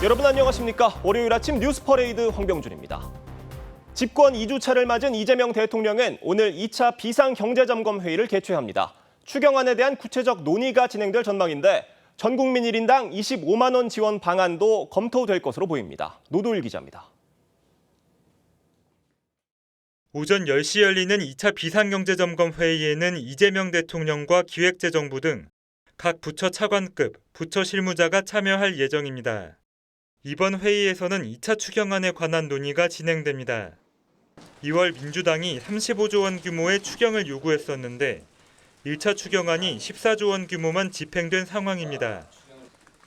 여러분 안녕하십니까? 월요일 아침 뉴스퍼레이드 황병준입니다. 집권 2주차를 맞은 이재명 대통령은 오늘 2차 비상경제점검회의를 개최합니다. 추경안에 대한 구체적 논의가 진행될 전망인데 전 국민 1인당 25만 원 지원 방안도 검토될 것으로 보입니다. 노도일 기자입니다. 오전 10시 열리는 2차 비상경제점검회의에는 이재명 대통령과 기획재정부 등 각 부처 차관급, 부처 실무자가 참여할 예정입니다. 이번 회의에서는 2차 추경안에 관한 논의가 진행됩니다. 2월 민주당이 35조 원 규모의 추경을 요구했었는데 1차 추경안이 14조 원 규모만 집행된 상황입니다.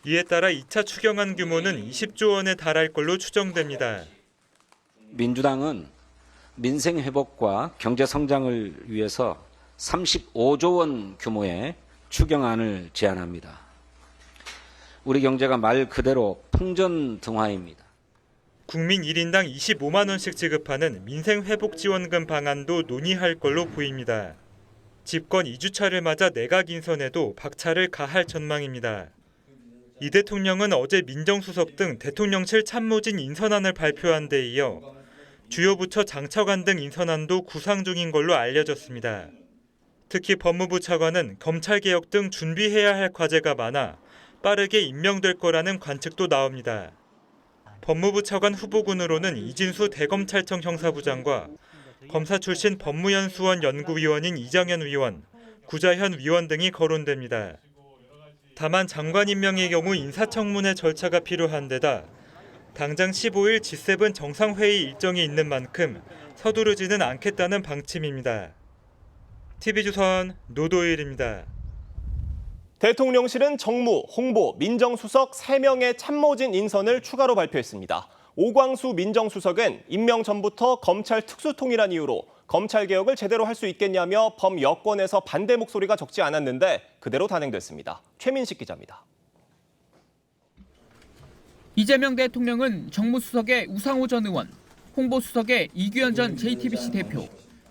이에 따라 2차 추경안 규모는 20조 원에 달할 걸로 추정됩니다. 민주당은 민생 회복과 경제 성장을 위해서 35조 원 규모의 추경안을 제안합니다. 우리 경제가 말 그대로 풍전등화입니다. 국민 1인당 25만 원씩 지급하는 민생회복지원금 방안도 논의할 걸로 보입니다. 집권 2주차를 맞아 내각 인선에도 박차를 가할 전망입니다. 이 대통령은 어제 민정수석 등 대통령실 참모진 인선안을 발표한 데 이어 주요 부처 장차관 등 인선안도 구상 중인 걸로 알려졌습니다. 특히 법무부 차관은 검찰개혁 등 준비해야 할 과제가 많아 빠르게 임명될 거라는 관측도 나옵니다. 법무부 차관 후보군으로는 이진수 대검찰청 형사부장과 검사 출신 법무연수원 연구위원인 이정현 위원, 구자현 위원 등이 거론됩니다. 다만 장관 임명의 경우 인사청문회 절차가 필요한 데다 당장 15일 G7 정상회의 일정이 있는 만큼 서두르지는 않겠다는 방침입니다. TV조선 노도일입니다. 대통령실은 정무, 홍보, 민정수석 3명의 참모진 인선을 추가로 발표했습니다. 오광수 민정수석은 임명 전부터 검찰 특수통이란 이유로 검찰개혁을 제대로 할 수 있겠냐며 범여권에서 반대 목소리가 적지 않았는데 그대로 단행됐습니다. 최민식 기자입니다. 이재명 대통령은 정무수석의 우상호 전 의원, 홍보수석의 이규현 전 JTBC 대표,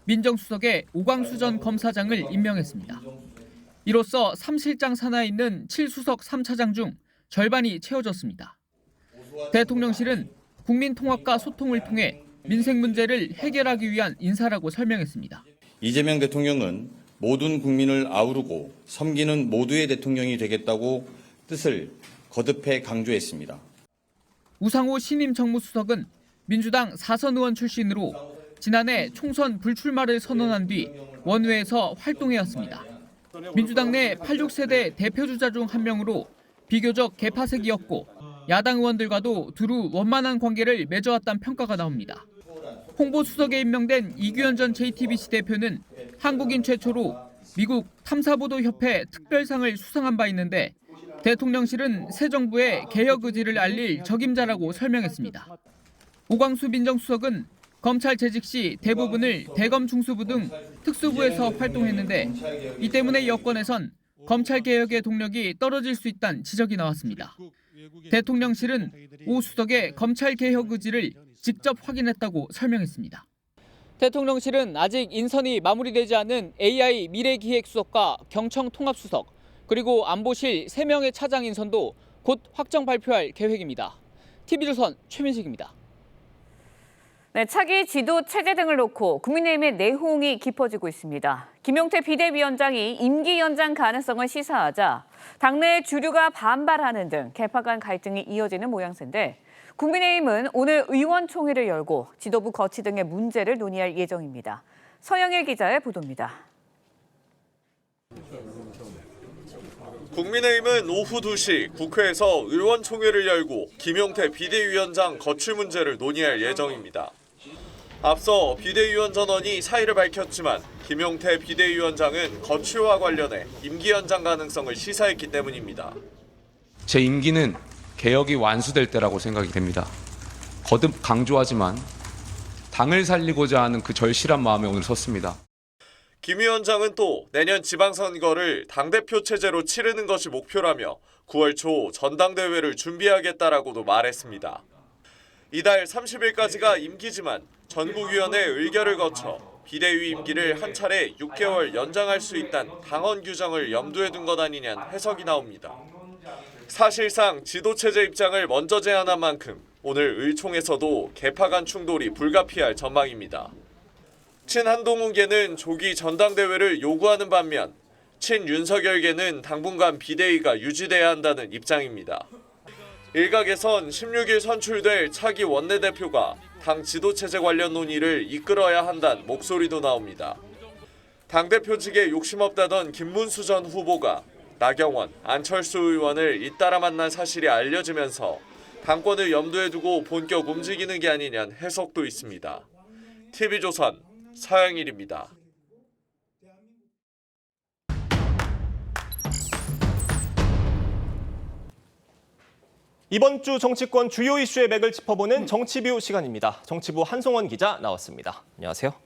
민정수석의 오광수 전 검사장을 임명했습니다. 이로써 3실장 산하에 있는 7수석 3차장 중 절반이 채워졌습니다. 대통령실은 국민통합과 소통을 통해 민생 문제를 해결하기 위한 인사라고 설명했습니다. 이재명 대통령은 모든 국민을 아우르고 섬기는 모두의 대통령이 되겠다고 뜻을 거듭해 강조했습니다. 우상호 신임 정무수석은 민주당 4선 의원 출신으로 지난해 총선 불출마를 선언한 뒤 원외에서 활동해왔습니다. 민주당 내 86세대 대표주자 중 한 명으로 비교적 개파색이었고 야당 의원들과도 두루 원만한 관계를 맺어왔다는 평가가 나옵니다. 홍보수석에 임명된 이규현 전 JTBC 대표는 한국인 최초로 미국 탐사보도협회 특별상을 수상한 바 있는데 대통령실은 새 정부의 개혁 의지를 알릴 적임자라고 설명했습니다. 오광수 민정수석은 검찰 재직 시 대부분을 대검 중수부 등 특수부에서 활동했는데 이 때문에 여권에선 검찰개혁의 동력이 떨어질 수 있다는 지적이 나왔습니다. 대통령실은 오 수석의 검찰개혁 의지를 직접 확인했다고 설명했습니다. 대통령실은 아직 인선이 마무리되지 않은 AI 미래기획수석과 경청통합수석 그리고 안보실 3명의 차장 인선도 곧 확정 발표할 계획입니다. TV조선 최민식입니다. 네, 차기 지도 체제 등을 놓고 국민의힘의 내홍이 깊어지고 있습니다. 김용태 비대위원장이 임기 연장 가능성을 시사하자 당내 주류가 반발하는 등 개파 간 갈등이 이어지는 모양새인데 국민의힘은 오늘 의원총회를 열고 지도부 거치 등의 문제를 논의할 예정입니다. 서영일 기자의 보도입니다. 국민의힘은 오후 2시 국회에서 의원총회를 열고 김용태 비대위원장 거취 문제를 논의할 예정입니다. 앞서 비대위원 전원이 사의를 밝혔지만 김용태 비대위원장은 거취와 관련해 임기 연장 가능성을 시사했기 때문입니다. 제 임기는 개혁이 완수될 때라고 생각이 됩니다. 거듭 강조하지만 당을 살리고자 하는 그 절실한 마음에 오늘 섰습니다. 김 위원장은 또 내년 지방선거를 당대표 체제로 치르는 것이 목표라며 9월 초 전당대회를 준비하겠다라고도 말했습니다. 이달 30일까지가 임기지만 전국위원회 의결을 거쳐 비대위 임기를 한 차례 6개월 연장할 수 있다는 당헌 규정을 염두에 둔 것 아니냐는 해석이 나옵니다. 사실상 지도체제 입장을 먼저 제안한 만큼 오늘 의총에서도 계파 간 충돌이 불가피할 전망입니다. 친한동훈계는 조기 전당대회를 요구하는 반면 친윤석열계는 당분간 비대위가 유지돼야 한다는 입장입니다. 일각에선 16일 선출될 차기 원내대표가 당 지도체제 관련 논의를 이끌어야 한다는 목소리도 나옵니다. 당대표직에 욕심 없다던 김문수 전 후보가 나경원, 안철수 의원을 잇따라 만난 사실이 알려지면서 당권을 염두에 두고 본격 움직이는 게 아니냐는 해석도 있습니다. TV조선 서영일입니다. 이번 주 정치권 주요 이슈의 맥을 짚어보는 정치뷰 시간입니다. 정치부 한송원 기자 나왔습니다. 안녕하세요.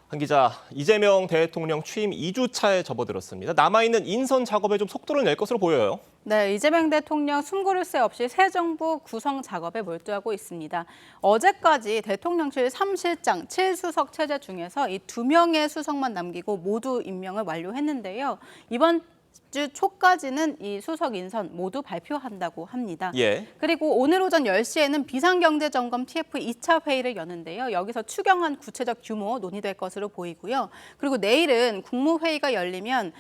한 기자, 이재명 대통령 취임 2주차에 접어들었습니다. 남아있는 인선 작업에 좀 속도를 낼 것으로 보여요. 네, 이재명 대통령 숨고를 새 없이 새 정부 구성 작업에 몰두하고 있습니다. 어제까지 대통령실 3실장 7수석 체제 중에서 이 2명의 수석만 남기고 모두 임명을 완료했는데요. 이번 주 초까지는 이 수석 인선 모두 발표한다고 합니다. 예. 그리고 오늘 오전 10시에는 비상경제점검 TF 2차 회의를 여는데요. 여기서 추경안 구체적 규모 논의될 것으로 보이고요. 그리고 내일은 국무회의가 열리면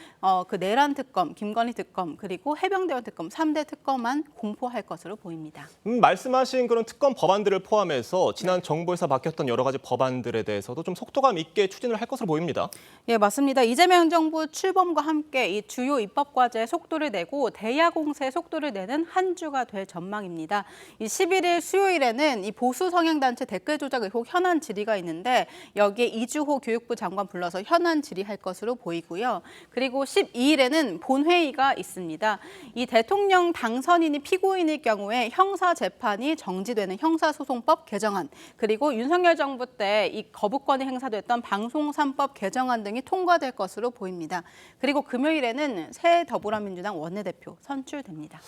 그 내란 특검, 김건희 특검, 그리고 해병대원 특검 3대 특검안 공포할 것으로 보입니다. 말씀하신 그런 특검 법안들을 포함해서 지난 정부에서 맡겼던 여러 가지 법안들에 대해서도 좀 속도감 있게 추진을 할 것으로 보입니다. 예, 맞습니다. 이재명 정부 출범과 함께 이 주요 입법 과제에 속도를 내고 대야 공세에 속도를 내는 한 주가 될 전망입니다. 이 11일 수요일에는 이 보수 성향 단체 댓글 조작 의혹 현안 질의가 있는데 여기에 이주호 교육부 장관 불러서 현안 질의할 것으로 보이고요. 그리고 12일에는 본회의가 있습니다. 이 대통령 당선인이 피고인일 경우에 형사 재판이 정지되는 형사소송법 개정안, 그리고 윤석열 정부 때 이 거부권이 행사됐던 방송 3법 개정안 등이 통과될 것으로 보입니다. 그리고 금요일에는 새 더불어민주당 원내대표 선출됩니다.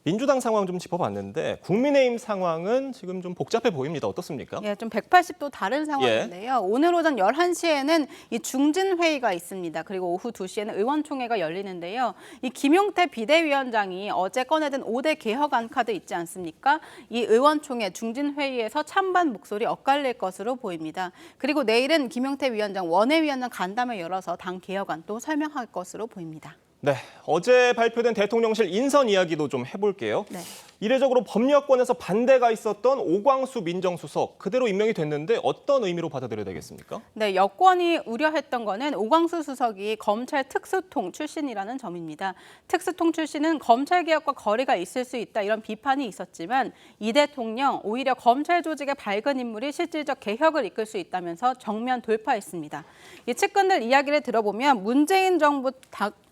민주당 상황 좀 짚어봤는데 국민의힘 상황은 지금 좀 복잡해 보입니다. 어떻습니까? 예, 좀 180도 다른 상황인데요. 오늘 오전 11시에는 이 중진회의가 있습니다. 그리고 오후 2시에는 의원총회가 열리는데요. 이 김용태 비대위원장이 어제 꺼내든 5대 개혁안 카드 있지 않습니까? 이 의원총회 중진회의에서 찬반 목소리 엇갈릴 것으로 보입니다. 그리고 내일은 김용태 위원장 원외위원장 간담회 열어서 당 개혁안 또 설명할 것으로 보입니다. 네, 어제 발표된 대통령실 인선 이야기도 좀 해볼게요. 네. 이례적으로 법여권에서 반대가 있었던 오광수 민정수석 그대로 임명이 됐는데 어떤 의미로 받아들여야 되겠습니까? 네, 여권이 우려했던 거는 오광수 수석이 검찰 특수통 출신이라는 점입니다. 특수통 출신은 검찰개혁과 거리가 있을 수 있다 이런 비판이 있었지만 이 대통령 오히려 검찰 조직의 밝은 인물이 실질적 개혁을 이끌 수 있다면서 정면 돌파했습니다. 이 측근들 이야기를 들어보면 문재인 정부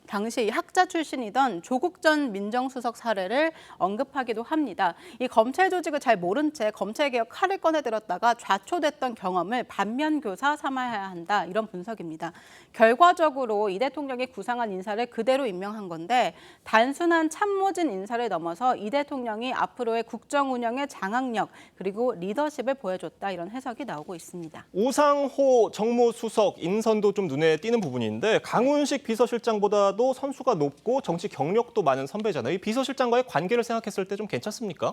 당시 학자 출신이던 조국 전 민정수석 사례를 언급하기도 합니다. 이 검찰 조직을 잘 모른 채 검찰개혁 칼을 꺼내들었다가 좌초됐던 경험을 반면교사 삼아야 한다 이런 분석입니다. 결과적으로 이 대통령이 구상한 인사를 그대로 임명한 건데 단순한 참모진 인사를 넘어서 이 대통령이 앞으로의 국정 운영의 장악력 그리고 리더십을 보여줬다 이런 해석이 나오고 있습니다. 우상호 정무수석 인선도 좀 눈에 띄는 부분인데 강훈식 비서실장보다도 선수가 높고 정치 경력도 많은 선배잖아요. 이 비서실장과의 관계를 생각했을 때 좀 괜찮습니까?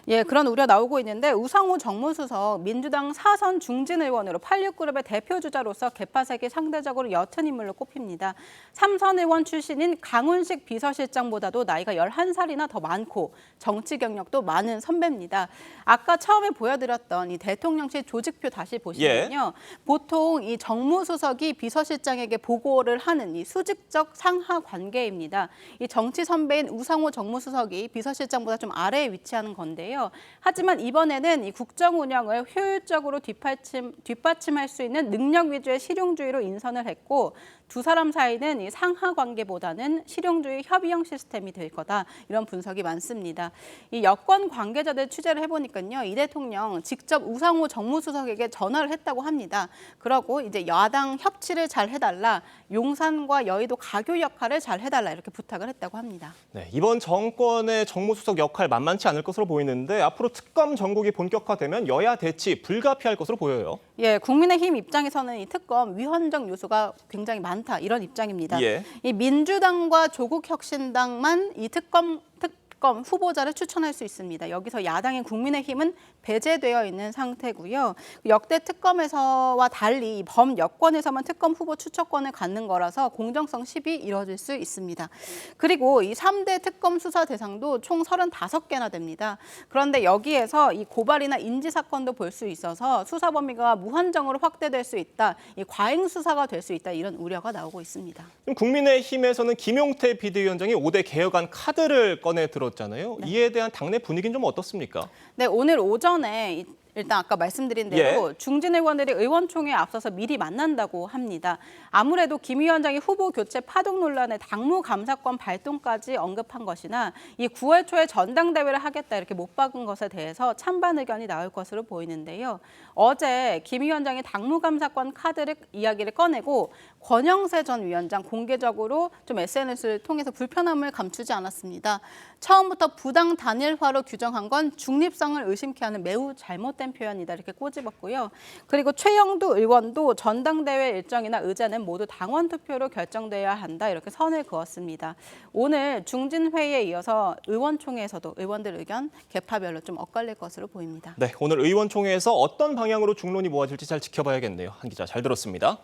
예, 그런 우려 나오고 있는데 우상호 정무수석 민주당 4선 중진 의원으로 86그룹의 대표 주자로서 개파색이 상대적으로 옅은 인물로 꼽힙니다. 3선 의원 출신인 강훈식 비서실장보다도 나이가 11살이나 더 많고 정치 경력도 많은 선배입니다. 아까 처음에 보여드렸던 이 대통령실 조직표 다시 보시면요. 보통 이 정무수석이 비서실장에게 보고를 하는 이 수직적 상하 관계입니다. 이 정치 선배인 우상호 정무수석이 비서실장보다 좀 아래에 위치하는 건데요. 하지만 이번에는 이 국정 운영을 효율적으로 뒷받침할 수 있는 능력 위주의 실용주의로 인선을 했고 두 사람 사이는 이 상하 관계보다는 실용주의 협의형 시스템이 될 거다 이런 분석이 많습니다. 이 여권 관계자들 취재를 해보니까요, 이 대통령 직접 우상호 정무수석에게 전화를 했다고 합니다. 그러고 이제 야당 협치를 잘 해달라, 용산과 여의도 가교 역할을 잘 해달라 이렇게 부탁을 했다고 합니다. 네, 이번 정권의 정무수석 역할 만만치 않을 것으로 보이는데 앞으로 특검 전국이 본격화되면 여야 대치 불가피할 것으로 보여요. 예, 국민의힘 입장에서는 이 특검 위헌적 요소가 굉장히 많다 이런 입장입니다. 예. 이 민주당과 조국혁신당만 이 특검 후보자를 추천할 수 있습니다. 여기서 야당인 국민의힘은 배제되어 있는 상태고요. 역대 특검에서와 달리 범여권에서만 특검 후보 추천권을 갖는 거라서 공정성 시비 이뤄질 수 있습니다. 그리고 이 3대 특검 수사 대상도 총 35개나 됩니다. 그런데 여기에서 이 고발이나 인지 사건도 볼 수 있어서 수사 범위가 무한정으로 확대될 수 있다. 이 과잉 수사가 될 수 있다. 이런 우려가 나오고 있습니다. 국민의힘에서는 김용태 비대위원장이 5대 개혁안 카드를 꺼내 들었잖아요. 이에 대한 당내 분위기는 좀 어떻습니까? 네, 오늘 오전에 일단 아까 말씀드린 대로 중진 의원들이 의원총회에 앞서서 미리 만난다고 합니다. 아무래도 김 위원장이 후보 교체 파동 논란에 당무 감사권 발동까지 언급한 것이나 이 9월 초에 전당대회를 하겠다 이렇게 못 박은 것에 대해서 찬반 의견이 나올 것으로 보이는데요. 어제 김 위원장이 당무 감사권 카드를 이야기를 꺼내고 권영세 전 위원장 공개적으로 좀 SNS를 통해서 불편함을 감추지 않았습니다. 처음부터 부당 단일화로 규정한 건 중립성을 의심케 하는 매우 잘못된 표현이다 이렇게 꼬집었고요. 그리고 최영두 의원도 전당대회 일정이나 의제는 모두 당원 투표로 결정돼야 한다 이렇게 선을 그었습니다. 오늘 중진회의에 이어서 의원총회에서도 의원들 의견 개파별로 좀 엇갈릴 것으로 보입니다. 네, 오늘 의원총회에서 어떤 방향으로 중론이 모아질지 잘 지켜봐야겠네요. 한 기자 잘 들었습니다.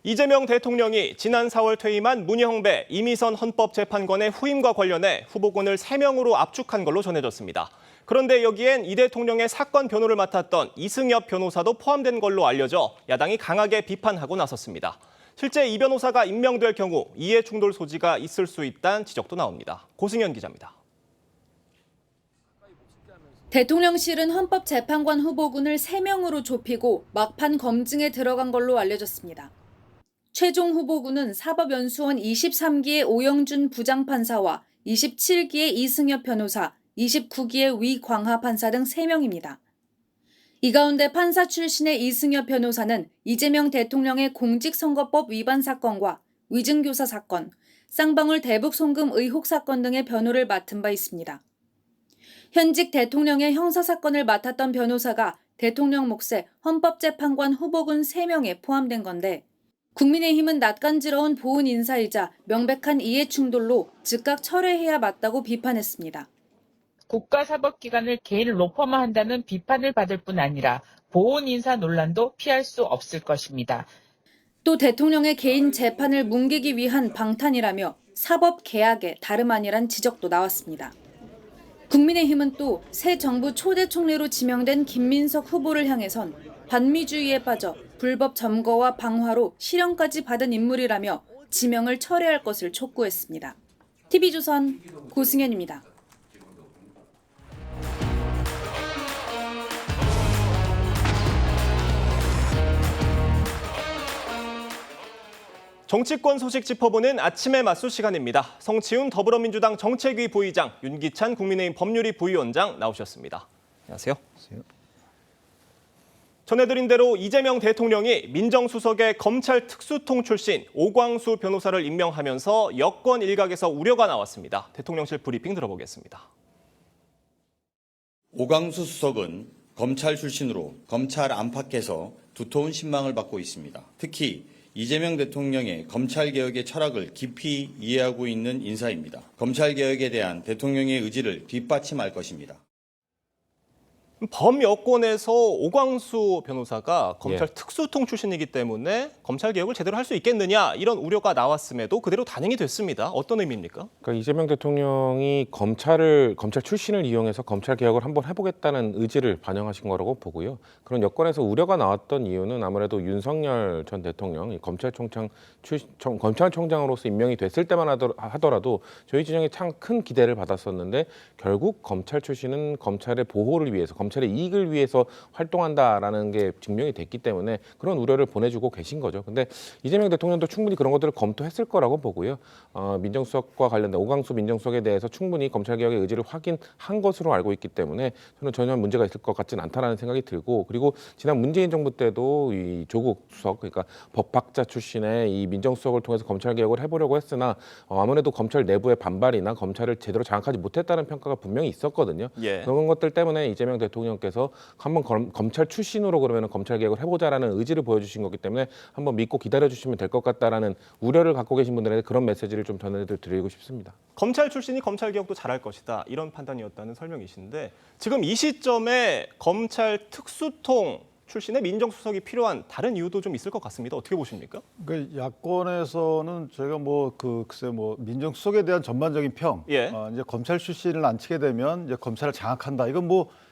이재명 대통령이 지난 4월 퇴임한 문희홍배 이미선 헌법재판관의 후임과 관련해 후보군을 3명으로 압축한 걸로 전해졌습니다. 그런데 여기엔 이 대통령의 사건 변호를 맡았던 이승엽 변호사도 포함된 걸로 알려져 야당이 강하게 비판하고 나섰습니다. 실제 이 변호사가 임명될 경우 이해 충돌 소지가 있을 수 있다는 지적도 나옵니다. 고승현 기자입니다. 대통령실은 헌법재판관 후보군을 3명으로 좁히고 막판 검증에 들어간 걸로 알려졌습니다. 최종 후보군은 사법연수원 23기의 오영준 부장판사와 27기의 이승엽 변호사, 29기의 위광하 판사 등 3명입니다. 이 가운데 판사 출신의 이승엽 변호사는 이재명 대통령의 공직선거법 위반 사건과 위증교사 사건, 쌍방울 대북 송금 의혹 사건 등의 변호를 맡은 바 있습니다. 현직 대통령의 형사사건을 맡았던 변호사가 대통령 몫의 헌법재판관 후보군 3명에 포함된 건데 국민의힘은 낯간지러운 보훈 인사이자 명백한 이해충돌로 즉각 철회해야 맞다고 비판했습니다. 국가사법기관을 개인 로펌화한다는 비판을 받을 뿐 아니라 보훈 인사 논란도 피할 수 없을 것입니다. 또 대통령의 개인 재판을 뭉개기 위한 방탄이라며 사법 개혁에 다름 아니란 지적도 나왔습니다. 국민의힘은 또 새 정부 초대 총리로 지명된 김민석 후보를 향해선 반미주의에 빠져 불법 점거와 방화로 실형까지 받은 인물이라며 지명을 철회할 것을 촉구했습니다. TV조선 고승현입니다. 정치권 소식 짚어보는 아침의 맞수 시간입니다. 성치훈 더불어민주당 정책위 부의장, 윤기찬 국민의힘 법률위 부위원장 나오셨습니다. 안녕하세요. 전해드린 대로 이재명 대통령이 민정수석의 검찰 특수통 출신 오광수 변호사를 임명하면서 여권 일각에서 우려가 나왔습니다. 대통령실 브리핑 들어보겠습니다. 오광수 수석은 검찰 출신으로 검찰 안팎에서 두터운 신망을 받고 있습니다. 특히 이재명 대통령의 검찰개혁의 철학을 깊이 이해하고 있는 인사입니다. 검찰개혁에 대한 대통령의 의지를 뒷받침할 것입니다. 범여권에서 오광수 변호사가 검찰 특수통 출신이기 때문에 검찰 개혁을 제대로 할 수 있겠느냐 이런 우려가 나왔음에도 그대로 단행이 됐습니다. 어떤 의미입니까? 그러니까 이재명 대통령이 검찰 출신을 이용해서 검찰 개혁을 한번 해보겠다는 의지를 반영하신 거라고 보고요. 그런 여권에서 우려가 나왔던 이유는 아무래도 윤석열 전 대통령이 검찰총장으로서 임명이 됐을 때만 하더라도 저희 진영에 참 큰 기대를 받았었는데 결국 검찰 출신은 검찰의 보호를 위해서 검찰의 이익을 위해서 활동한다라는 게 증명이 됐기 때문에 그런 우려를 보내주고 계신 거죠. 근데 이재명 대통령도 충분히 그런 것들을 검토했을 거라고 보고요. 민정수석과 관련된 오광수 민정수석에 대해서 충분히 검찰개혁의 의지를 확인한 것으로 알고 있기 때문에 저는 전혀 문제가 있을 것 같지는 않다라는 생각이 들고 그리고 지난 문재인 정부 때도 이 조국 수석 그러니까 법학자 출신의 이 민정수석을 통해서 검찰개혁을 해보려고 했으나 아무래도 검찰 내부의 반발이나 검찰을 제대로 장악하지 못했다는 평가가 분명히 있었거든요. 그런 것들 때문에 이재명 대통령 대통령께서 한번 검찰 출신으로 그러면 검찰 개혁을 해보자라는 의지를 보여주신 거기 때문에 한번 믿고 기다려주시면 될 것 같다라는 우려를 갖고 계신 분들에게 그런 메시지를 좀 전해드리고 싶습니다. 검찰 출신이 검찰 개혁도 잘할 것이다 이런 판단이었다는 설명이신데 지금 이 시점에 검찰 특수통 출신의 민정수석이 필요한 다른 이유도 좀 있을 것 같습니다. 어떻게 보십니까? 그러니까 야권에서는 저희가 글쎄 민정수석에 대한 전반적인 평, 예. 이제 검찰 출신을 앉히게 되면 이제 검찰을 장악한다. 이건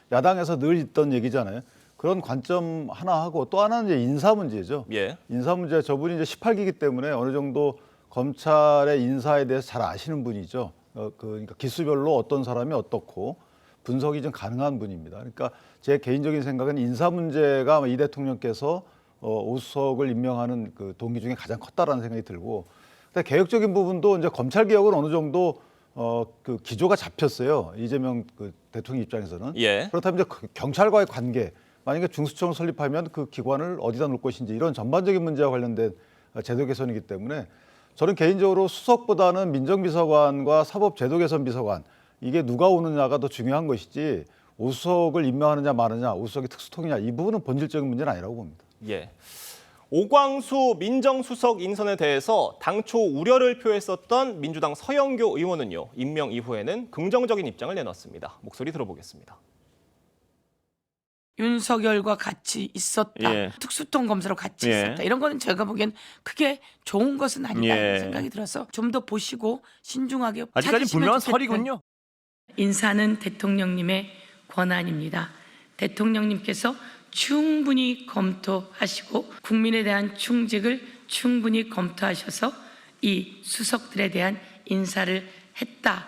야당에서 늘 있던 얘기잖아요. 그런 관점 하나 하고 또 하나는 이제 인사 문제죠. 예. 인사 문제 저분이 이제 18기이기 때문에 어느 정도 검찰의 인사에 대해서 잘 아시는 분이죠. 그러니까 기수별로 어떤 사람이 어떻고 분석이 좀 가능한 분입니다. 그러니까 제 개인적인 생각은 인사 문제가 이 대통령께서 오 수석을 임명하는 그 동기 중에 가장 컸다라는 생각이 들고, 근데 개혁적인 부분도 이제 검찰 개혁은 어느 정도 그 기조가 잡혔어요. 이재명 그 대통령 입장에서는. 예. 그렇다면 이제 경찰과의 관계, 만약에 중수청을 설립하면 그 기관을 어디다 놓을 것인지 이런 전반적인 문제와 관련된 제도 개선이기 때문에 저는 개인적으로 수석보다는 민정비서관과 사법제도개선비서관 이게 누가 오느냐가 더 중요한 것이지 오수석을 임명하느냐 마느냐, 오수석이 특수통이냐 이 부분은 본질적인 문제는 아니라고 봅니다. 예. 오광수 민정수석 인선에 대해서 당초 우려를 표했었던 민주당 서영교 의원은요. 임명 이후에는 긍정적인 입장을 내놨습니다. 목소리 들어보겠습니다. 윤석열과 같이 있었다. 예. 특수통 검사로 같이 예. 있었다. 이런 거는 제가 보기엔 크게 좋은 것은 아니다는 예. 생각이 들어서 좀 더 보시고 신중하게 아직까지 찾으시면 분명한 좋겠다. 설이군요. 인사는 대통령님의 권한입니다. 대통령님께서 충분히 검토하시고 국민에 대한 충직을 충분히 검토하셔서 이 수석들에 대한 인사를 했다.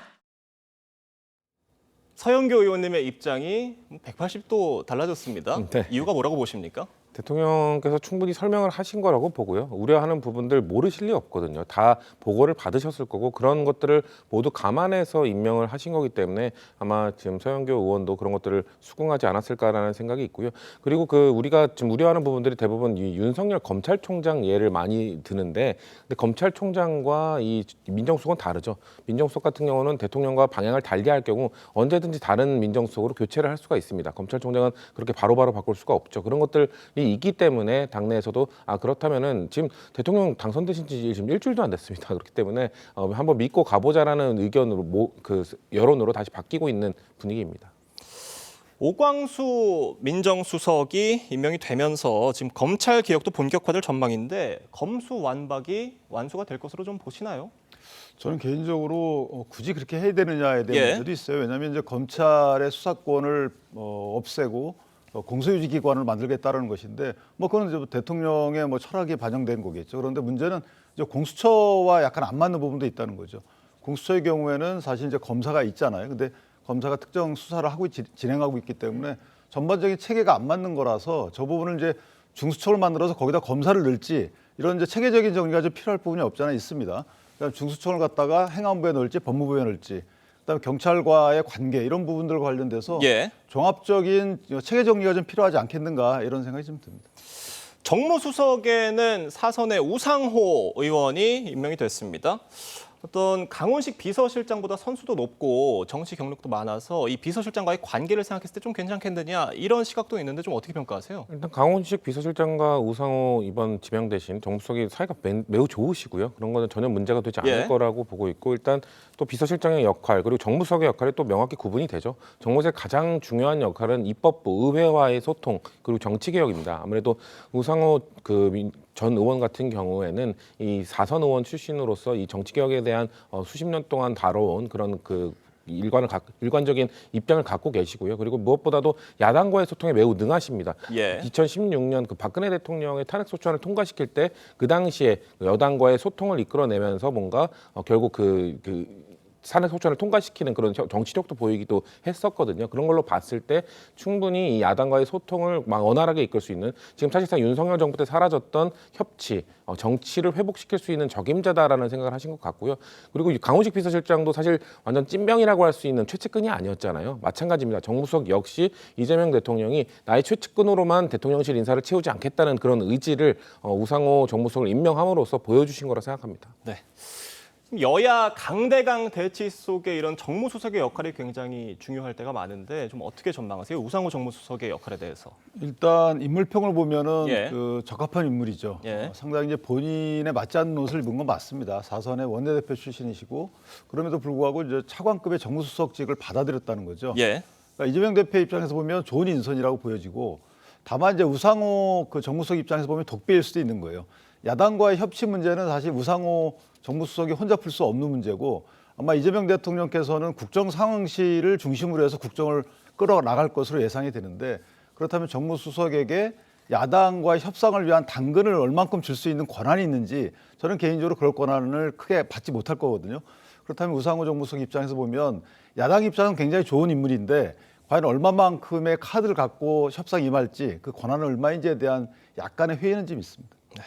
서영교 의원님의 입장이 180도 달라졌습니다. 네. 이유가 뭐라고 보십니까? 대통령께서 충분히 설명을 하신 거라고 보고요. 우려하는 부분들 모르실 리 없거든요. 다 보고를 받으셨을 거고 그런 것들을 모두 감안해서 임명을 하신 거기 때문에 아마 지금 서영교 의원도 그런 것들을 수긍하지 않았을까라는 생각이 있고요. 그리고 우리가 지금 우려하는 부분들이 대부분 이 윤석열 검찰총장 예를 많이 드는데 근데 검찰총장과 이 민정수석은 다르죠. 민정수석 같은 경우는 대통령과 방향을 달리 할 경우 언제든지 다른 민정수석으로 교체를 할 수가 있습니다. 검찰총장은 그렇게 바로바로 바꿀 수가 없죠. 그런 것들이 있기 때문에 당내에서도 그렇다면은 지금 대통령 당선되신 지 지금 일주일도 안 됐습니다. 그렇기 때문에 한번 믿고 가보자라는 의견으로 여론으로 다시 바뀌고 있는 분위기입니다. 오광수 민정수석이 임명이 되면서 지금 검찰 개혁도 본격화될 전망인데 검수완박이 완수가 될 것으로 좀 보시나요? 저는 개인적으로 굳이 그렇게 해야 되느냐에 대한 예. 문제도 있어요. 왜냐하면 이제 검찰의 수사권을 없애고 공소유지 기관을 만들겠다는 것인데 그거는 이제 대통령의 철학이 반영된 거겠죠. 그런데 문제는 이제 공수처와 약간 안 맞는 부분도 있다는 거죠. 공수처의 경우에는 사실 이제 검사가 있잖아요. 근데 검사가 특정 수사를 하고 진행하고 있기 때문에 전반적인 체계가 안 맞는 거라서 저 부분을 이제 중수처를 만들어서 거기다 검사를 넣을지 이런 이제 체계적인 정리가 좀 필요할 부분이 없지 않아 있습니다. 그다음에 중수청을 갖다가 행안부에 넣을지 법무부에 넣을지 그다음에 경찰과의 관계 이런 부분들과 관련돼서 예. 종합적인 체계 정리가 좀 필요하지 않겠는가 이런 생각이 좀 듭니다. 정무수석에는 사선의 우상호 의원이 임명이 됐습니다. 어떤 강훈식 비서실장보다 선수도 높고 정치 경력도 많아서 이 비서실장과의 관계를 생각했을 때 좀 괜찮겠느냐 이런 시각도 있는데 좀 어떻게 평가하세요? 일단 강훈식 비서실장과 우상호 이번 지명되신 정무수석이 사이가 매우 좋으시고요. 그런 거는 전혀 문제가 되지 않을 예. 거라고 보고 있고 일단 또 비서실장의 역할 그리고 정무수석의 역할이 또 명확히 구분이 되죠. 정무수의 가장 중요한 역할은 입법부 의회와의 소통 그리고 정치개혁입니다. 아무래도 우상호 전 의원 같은 경우에는 이 4선 의원 출신으로서 이 정치개혁에 대한 수십 년 동안 다뤄온 그런 일관적인 입장을 갖고 계시고요. 그리고 무엇보다도 야당과의 소통에 매우 능하십니다. 예. 2016년 박근혜 대통령의 탄핵소추안을 통과시킬 때 그 당시에 여당과의 소통을 이끌어내면서 뭔가 결국 탄핵소추안을 통과시키는 그런 정치력도 보이기도 했었거든요. 그런 걸로 봤을 때 충분히 이 야당과의 소통을 원활하게 이끌 수 있는 지금 사실상 윤석열 정부 때 사라졌던 협치, 정치를 회복시킬 수 있는 적임자다라는 생각을 하신 것 같고요. 그리고 강훈식 비서실장도 사실 완전 찐병이라고 할 수 있는 최측근이 아니었잖아요. 마찬가지입니다. 정무수석 역시 이재명 대통령이 나의 최측근으로만 대통령실 인사를 채우지 않겠다는 그런 의지를 우상호 정무수석을 임명함으로써 보여주신 거라 생각합니다. 네. 여야 강대강 대치 속에 이런 정무수석의 역할이 굉장히 중요할 때가 많은데 좀 어떻게 전망하세요? 우상호 정무수석의 역할에 대해서. 일단 인물평을 보면은 예. 그 적합한 인물이죠. 예. 상당히 이제 본인에 맞지 않는 옷을 입은 건 맞습니다. 4선의 원내대표 출신이시고 그럼에도 불구하고 이제 차관급의 정무수석직을 받아들였다는 거죠. 예. 그러니까 이재명 대표 입장에서 보면 좋은 인선이라고 보여지고 다만 이제 우상호 그 정무수석 입장에서 보면 독배일 수도 있는 거예요. 야당과의 협치 문제는 사실 우상호 정무수석이 혼자 풀 수 없는 문제고 아마 이재명 대통령께서는 국정 상황실을 중심으로 해서 국정을 끌어나갈 것으로 예상이 되는데 그렇다면 정무수석에게 야당과의 협상을 위한 당근을 얼만큼 줄 수 있는 권한이 있는지 저는 개인적으로 그럴 권한을 크게 받지 못할 거거든요. 그렇다면 우상호 정무수석 입장에서 보면 야당 입장은 굉장히 좋은 인물인데 과연 얼마만큼의 카드를 갖고 협상 임할지 그 권한은 얼마인지에 대한 약간의 회의는 좀 있습니다. 네.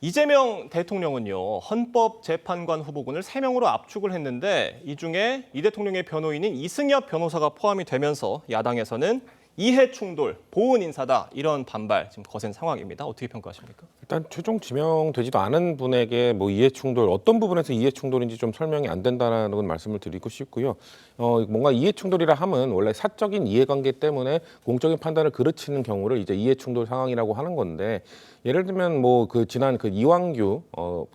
이재명 대통령은요, 헌법재판관 후보군을 3명으로 압축을 했는데 이 중에 이 대통령의 변호인인 이승엽 변호사가 포함이 되면서 야당에서는 이해 충돌, 보은 인사다 이런 반발 지금 거센 상황입니다. 어떻게 평가하십니까? 일단 최종 지명되지도 않은 분에게 뭐 이해 충돌 어떤 부분에서 이해 충돌인지 좀 설명이 안 된다는 건 말씀을 드리고 싶고요. 뭔가 이해 충돌이라 함은 원래 사적인 이해관계 때문에 공적인 판단을 그르치는 경우를 이제 이해 충돌 상황이라고 하는 건데 예를 들면 뭐 그 지난 그 이완규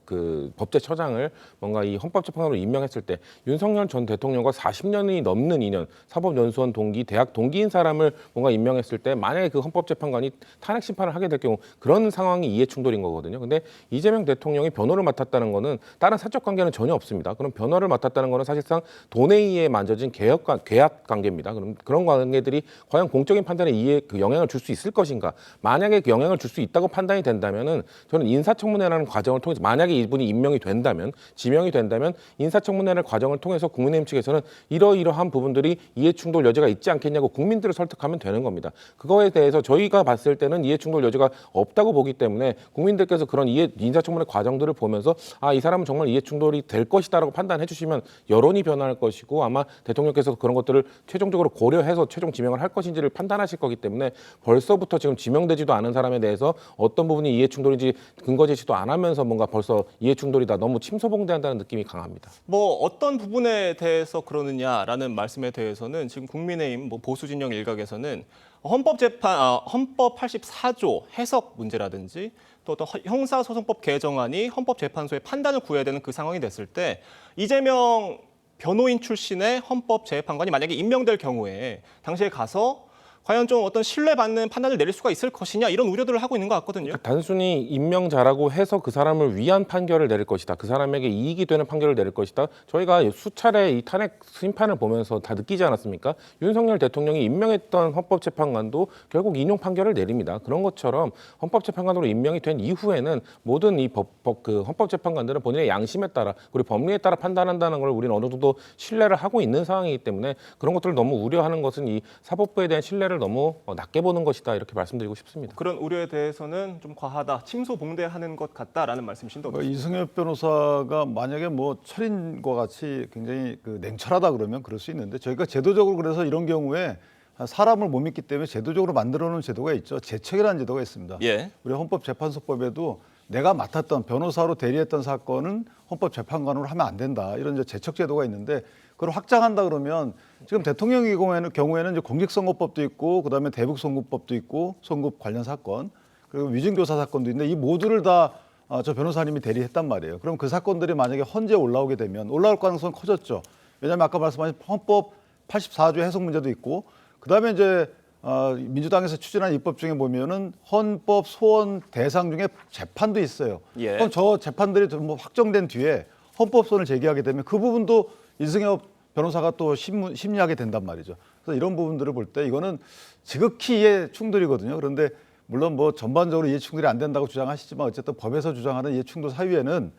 그 법제처장을 뭔가 이 헌법재판관으로 임명했을 때 윤석열 전 대통령과 40년이 넘는 인연, 사법연수원 동기, 대학 동기인 사람을 뭔가 임명했을 때 만약에 그 헌법재판관이 탄핵 심판을 하게 될 경우 그런 상황이 이해 충돌인 거거든요. 근데 이재명 대통령이 변호를 맡았다는 거는 다른 사적 관계는 전혀 없습니다. 그럼 변호를 맡았다는 거는 사실상 돈에 의해 만져진 계약 관계입니다. 그럼 그런 관계들이 과연 공적인 판단에 그 영향을 줄 수 있을 것인가? 만약에 그 영향을 줄 수 있다고 판단이 된다면은 저는 인사청문회라는 과정을 통해서 만약에 이분이 임명이 된다면 지명이 된다면 인사청문회를 과정을 통해서 국민의힘 측에서는 이러이러한 부분들이 이해충돌 여지가 있지 않겠냐고 국민들을 설득하면 되는 겁니다. 그거에 대해서 저희가 봤을 때는 이해충돌 여지가 없다고 보기 때문에 국민들께서 그런 인사청문회 과정들을 보면서 이 사람은 정말 이해충돌이 될 것이다라고 판단해 주시면 여론이 변화할 것이고 아마 대통령께서 그런 것들을 최종적으로 고려해서 최종 지명을 할 것인지를 판단하실 거기 때문에 벌써부터 지금 지명되지도 않은 사람에 대해서 어떤 부분이 이해충돌인지 근거 제시도 안 하면서 뭔가 벌써 이해충돌이다 너무 침소봉대한다는 느낌이 강합니다. 뭐 어떤 부분에 대해서 그러느냐라는 말씀에 대해서는 지금 국민의힘 보수 진영 일각에서는 헌법 84조 해석 문제라든지 또 어떤 형사소송법 개정안이 헌법재판소의 판단을 구해야 되는 그 상황이 됐을 때 이재명 변호인 출신의 헌법재판관이 만약에 임명될 경우에 당시에 가서 과연 좀 어떤 신뢰받는 판단을 내릴 수가 있을 것이냐 이런 우려들을 하고 있는 것 같거든요. 단순히 임명자라고 해서 그 사람을 위한 판결을 내릴 것이다. 그 사람에게 이익이 되는 판결을 내릴 것이다. 저희가 수차례 이 탄핵 심판을 보면서 다 느끼지 않았습니까? 윤석열 대통령이 임명했던 헌법재판관도 결국 인용 판결을 내립니다. 그런 것처럼 헌법재판관으로 임명이 된 이후에는 모든 이 그 헌법재판관들은 본인의 양심에 따라 그리고 법리에 따라 판단한다는 걸 우리는 어느 정도 신뢰를 하고 있는 상황이기 때문에 그런 것들을 너무 우려하는 것은 이 사법부에 대한 신뢰를 너무 낮게 보는 것이다 이렇게 말씀드리고 싶습니다. 그런 우려에 대해서는 좀 과하다, 침소봉대하는 것 같다라는 말씀이신데 어떻습니까? 이승엽 변호사가 만약에 뭐 철인과 같이 굉장히 그 냉철하다 그러면 그럴 수 있는데 저희가 제도적으로 그래서 이런 경우에 사람을 못 믿기 때문에 제도적으로 만들어놓은 제도가 있죠. 제척이라는 제도가 있습니다. 예. 우리 헌법재판소법에도 내가 맡았던 변호사로 대리했던 사건은 헌법재판관으로 하면 안 된다. 이런 이제 제척 제도가 있는데 그걸 확장한다 그러면 지금 대통령의 경우에는 이제 공직선거법도 있고 그다음에 대북선거법도 있고 선거 관련 사건 그리고 위증교사 사건도 있는데 이 모두를 다 저 변호사님이 대리했단 말이에요. 그럼 그 사건들이 만약에 헌재에 올라오게 되면 올라올 가능성은 커졌죠. 왜냐하면 아까 말씀하신 헌법 84조 해석 문제도 있고 그다음에 이제 민주당에서 추진한 입법 중에 보면은 헌법 소원 대상 중에 재판도 있어요. 예. 그럼 저 재판들이 뭐 확정된 뒤에 헌법소원을 제기하게 되면 그 부분도 이승엽 변호사가 또 심리하게 된단 말이죠. 그래서 이런 부분들을 볼 때 이거는 지극히 이해 충돌이거든요. 그런데 물론 뭐 전반적으로 이해 충돌이 안 된다고 주장하시지만 어쨌든 법에서 주장하는 이해 충돌 사유에는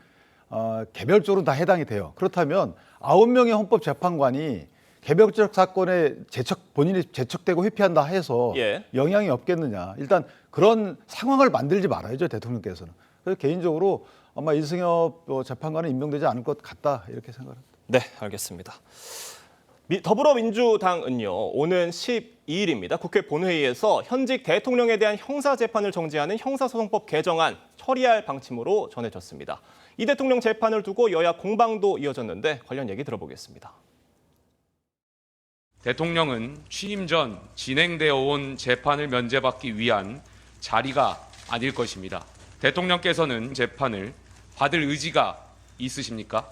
개별적으로 다 해당이 돼요. 그렇다면 9명의 헌법재판관이 개별적 사건에 본인이 제척되고 회피한다 해서 예. 영향이 없겠느냐. 일단 그런 상황을 만들지 말아야죠, 대통령께서는. 그래서 개인적으로 아마 이승엽 재판관은 임명되지 않을 것 같다 이렇게 생각합니다. 네, 알겠습니다. 더불어민주당은요, 오는 12일입니다. 국회 본회의에서 현직 대통령에 대한 형사재판을 정지하는 형사소송법 개정안 처리할 방침으로 전해졌습니다. 이 대통령 재판을 두고 여야 공방도 이어졌는데 관련 얘기 들어보겠습니다. 대통령은 취임 전 진행되어 온 재판을 면제받기 위한 자리가 아닐 것입니다. 대통령께서는 재판을 받을 의지가 있으십니까?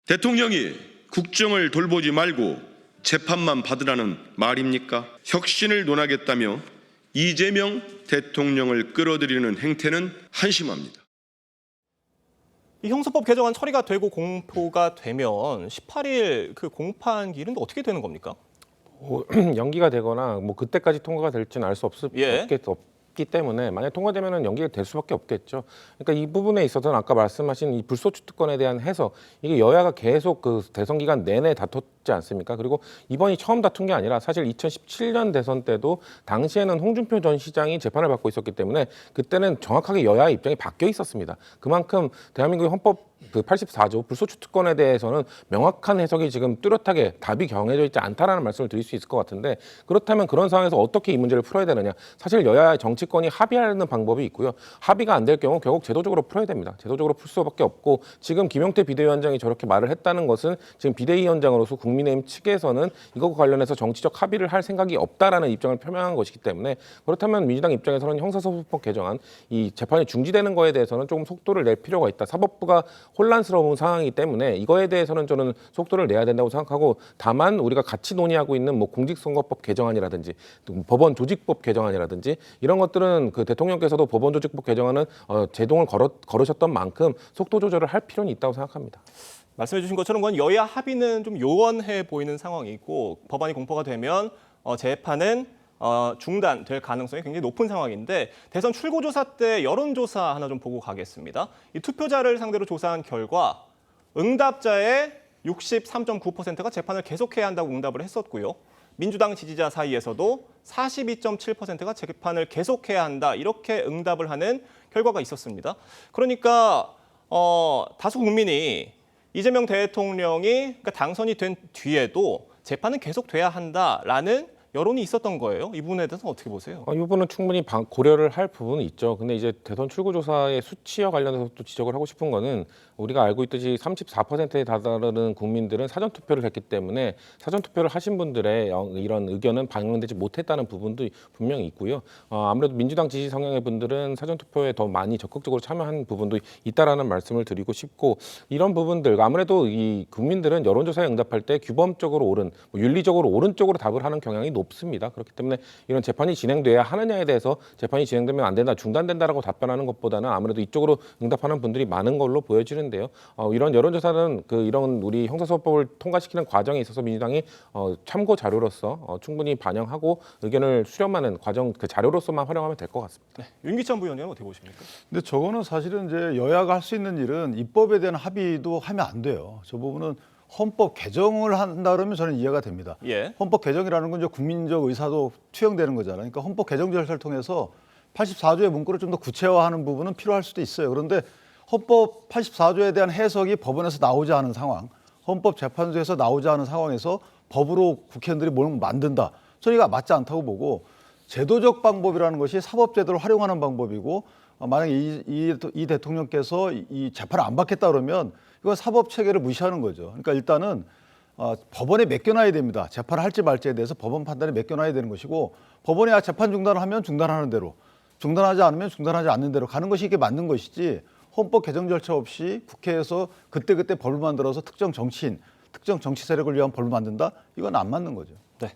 대통령이 국정을 돌보지 말고 재판만 받으라는 말입니까? 혁신을 논하겠다며 이재명 대통령을 끌어들이는 행태는 한심합니다. 이 형사법 개정안 처리가 되고 공포가 되면 18일 그 공판기일은 어떻게 되는 겁니까? 연기가 되거나 뭐 그때까지 통과가 될지는 알 수 없기 때문에 만약 통과되면은 연기가 될 수밖에 없겠죠. 그러니까 이 부분에 있어서는 아까 말씀하신 이 불소추 특권에 대한 해석, 이게 여야가 계속 그 대선 기간 내내 다퉜지 않습니까? 그리고 이번이 처음 다툰 게 아니라 사실 2017년 대선 때도 당시에는 홍준표 전 시장이 재판을 받고 있었기 때문에 그때는 정확하게 여야의 입장이 바뀌어 있었습니다. 그만큼 대한민국의 헌법 그 84조 불소추 특권에 대해서는 명확한 해석이 지금 뚜렷하게 답이 정해져 있지 않다라는 말씀을 드릴 수 있을 것 같은데, 그렇다면 그런 상황에서 어떻게 이 문제를 풀어야 되느냐. 사실 여야의 정치권이 합의하는 방법이 있고요. 합의가 안 될 경우 결국 제도적으로 풀어야 됩니다. 제도적으로 풀 수밖에 없고, 지금 김용태 비대위원장이 저렇게 말을 했다는 것은 지금 비대위원장으로서 국민의힘 측에서는 이것과 관련해서 정치적 합의를 할 생각이 없다라는 입장을 표명한 것이기 때문에, 그렇다면 민주당 입장에서는 형사소송법 개정안 이 재판이 중지되는 거에 대해서는 조금 속도를 낼 필요가 있다. 사법부가 혼란스러운 상황이기 때문에 이거에 대해서는 저는 속도를 내야 된다고 생각하고, 다만 우리가 같이 논의하고 있는 뭐 공직선거법 개정안이라든지 법원 조직법 개정안이라든지 이런 것들은 그 대통령께서도 법원 조직법 개정안은 제동을 걸으셨던 만큼 속도 조절을 할 필요는 있다고 생각합니다. 말씀해 주신 것처럼 그건 여야 합의는 좀 요원해 보이는 상황이고, 법안이 공포가 되면 재판은 중단될 가능성이 굉장히 높은 상황인데, 대선 출구조사 때 여론조사 하나 좀 보고 가겠습니다. 이 투표자를 상대로 조사한 결과 응답자의 63.9%가 재판을 계속해야 한다고 응답을 했었고요. 민주당 지지자 사이에서도 42.7%가 재판을 계속해야 한다, 이렇게 응답을 하는 결과가 있었습니다. 그러니까 다수 국민이 이재명 대통령이 그러니까 당선이 된 뒤에도 재판은 계속돼야 한다라는 여론이 있었던 거예요. 이 부분에 대해서 어떻게 보세요? 이 부분은 충분히 고려를 할 부분은 있죠. 근데 이제 대선 출구조사의 수치와 관련해서 또 지적을 하고 싶은 거는, 우리가 알고 있듯이 34%에 다다르는 국민들은 사전투표를 했기 때문에 사전투표를 하신 분들의 이런 의견은 반영되지 못했다는 부분도 분명히 있고요. 아무래도 민주당 지지 성향의 분들은 사전투표에 더 많이 적극적으로 참여한 부분도 있다라는 말씀을 드리고 싶고, 이런 부분들 아무래도 이 국민들은 여론조사에 응답할 때 규범적으로 옳은, 윤리적으로 옳은 쪽으로 답을 하는 경향이 높습니다. 그렇기 때문에 이런 재판이 진행돼야 하느냐에 대해서 재판이 진행되면 안 된다, 중단된다라고 답변하는 것보다는 아무래도 이쪽으로 응답하는 분들이 많은 걸로 보여지는데요. 이런 여론조사는 이런 우리 형사소송법을 통과시키는 과정에 있어서 민주당이 참고 자료로서 충분히 반영하고 의견을 수렴하는 과정, 그 자료로서만 활용하면 될 것 같습니다. 네, 윤기찬 부위원장은 어떻게 보십니까? 근데 저거는 사실은 이제 여야가 할 수 있는 일은 입법에 대한 합의도 하면 안 돼요. 저 부분은 헌법 개정을 한다 그러면 저는 이해가 됩니다. 예. 헌법 개정이라는 건 이제 국민적 의사도 투영되는 거잖아요. 그러니까 헌법 개정 절차를 통해서 84조의 문구를 좀 더 구체화하는 부분은 필요할 수도 있어요. 그런데 헌법 84조에 대한 해석이 법원에서 나오지 않은 상황, 헌법재판소에서 나오지 않은 상황에서 법으로 국회의원들이 뭘 만든다. 저희가 맞지 않다고 보고, 제도적 방법이라는 것이 사법제도를 활용하는 방법이고, 만약에 이 대통령께서 이 재판을 안 받겠다 그러면 이건 사법체계를 무시하는 거죠. 그러니까 일단은 법원에 맡겨놔야 됩니다. 재판을 할지 말지에 대해서 법원 판단에 맡겨놔야 되는 것이고, 법원이 재판 중단을 하면 중단하는 대로, 중단하지 않으면 중단하지 않는 대로 가는 것이 이게 맞는 것이지, 헌법 개정 절차 없이 국회에서 그때그때 법을 만들어서 특정 정치인, 특정 정치 세력을 위한 법을 만든다? 이건 안 맞는 거죠. 네.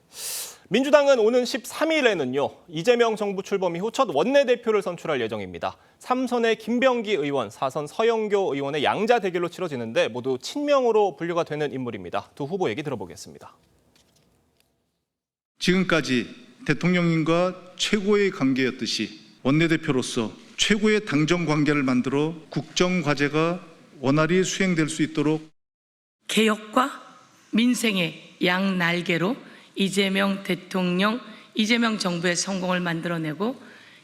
민주당은 오는 13일에는요, 이재명 정부 출범 이후 첫 원내대표를 선출할 예정입니다. 3선의 김병기 의원, 4선 서영교 의원의 양자 대결로 치러지는데 모두 친명으로 분류가 되는 인물입니다. 두 후보 얘기 들어보겠습니다. 지금까지 대통령님과 최고의 관계였듯이 원내대표로서 최고의 당정 관계를 만들어 국정 과제가 원활히 수행될 수 있도록 개혁과 민생의 양날개로 이재명 대통령, 이재명 정부의 성공을 만들어내고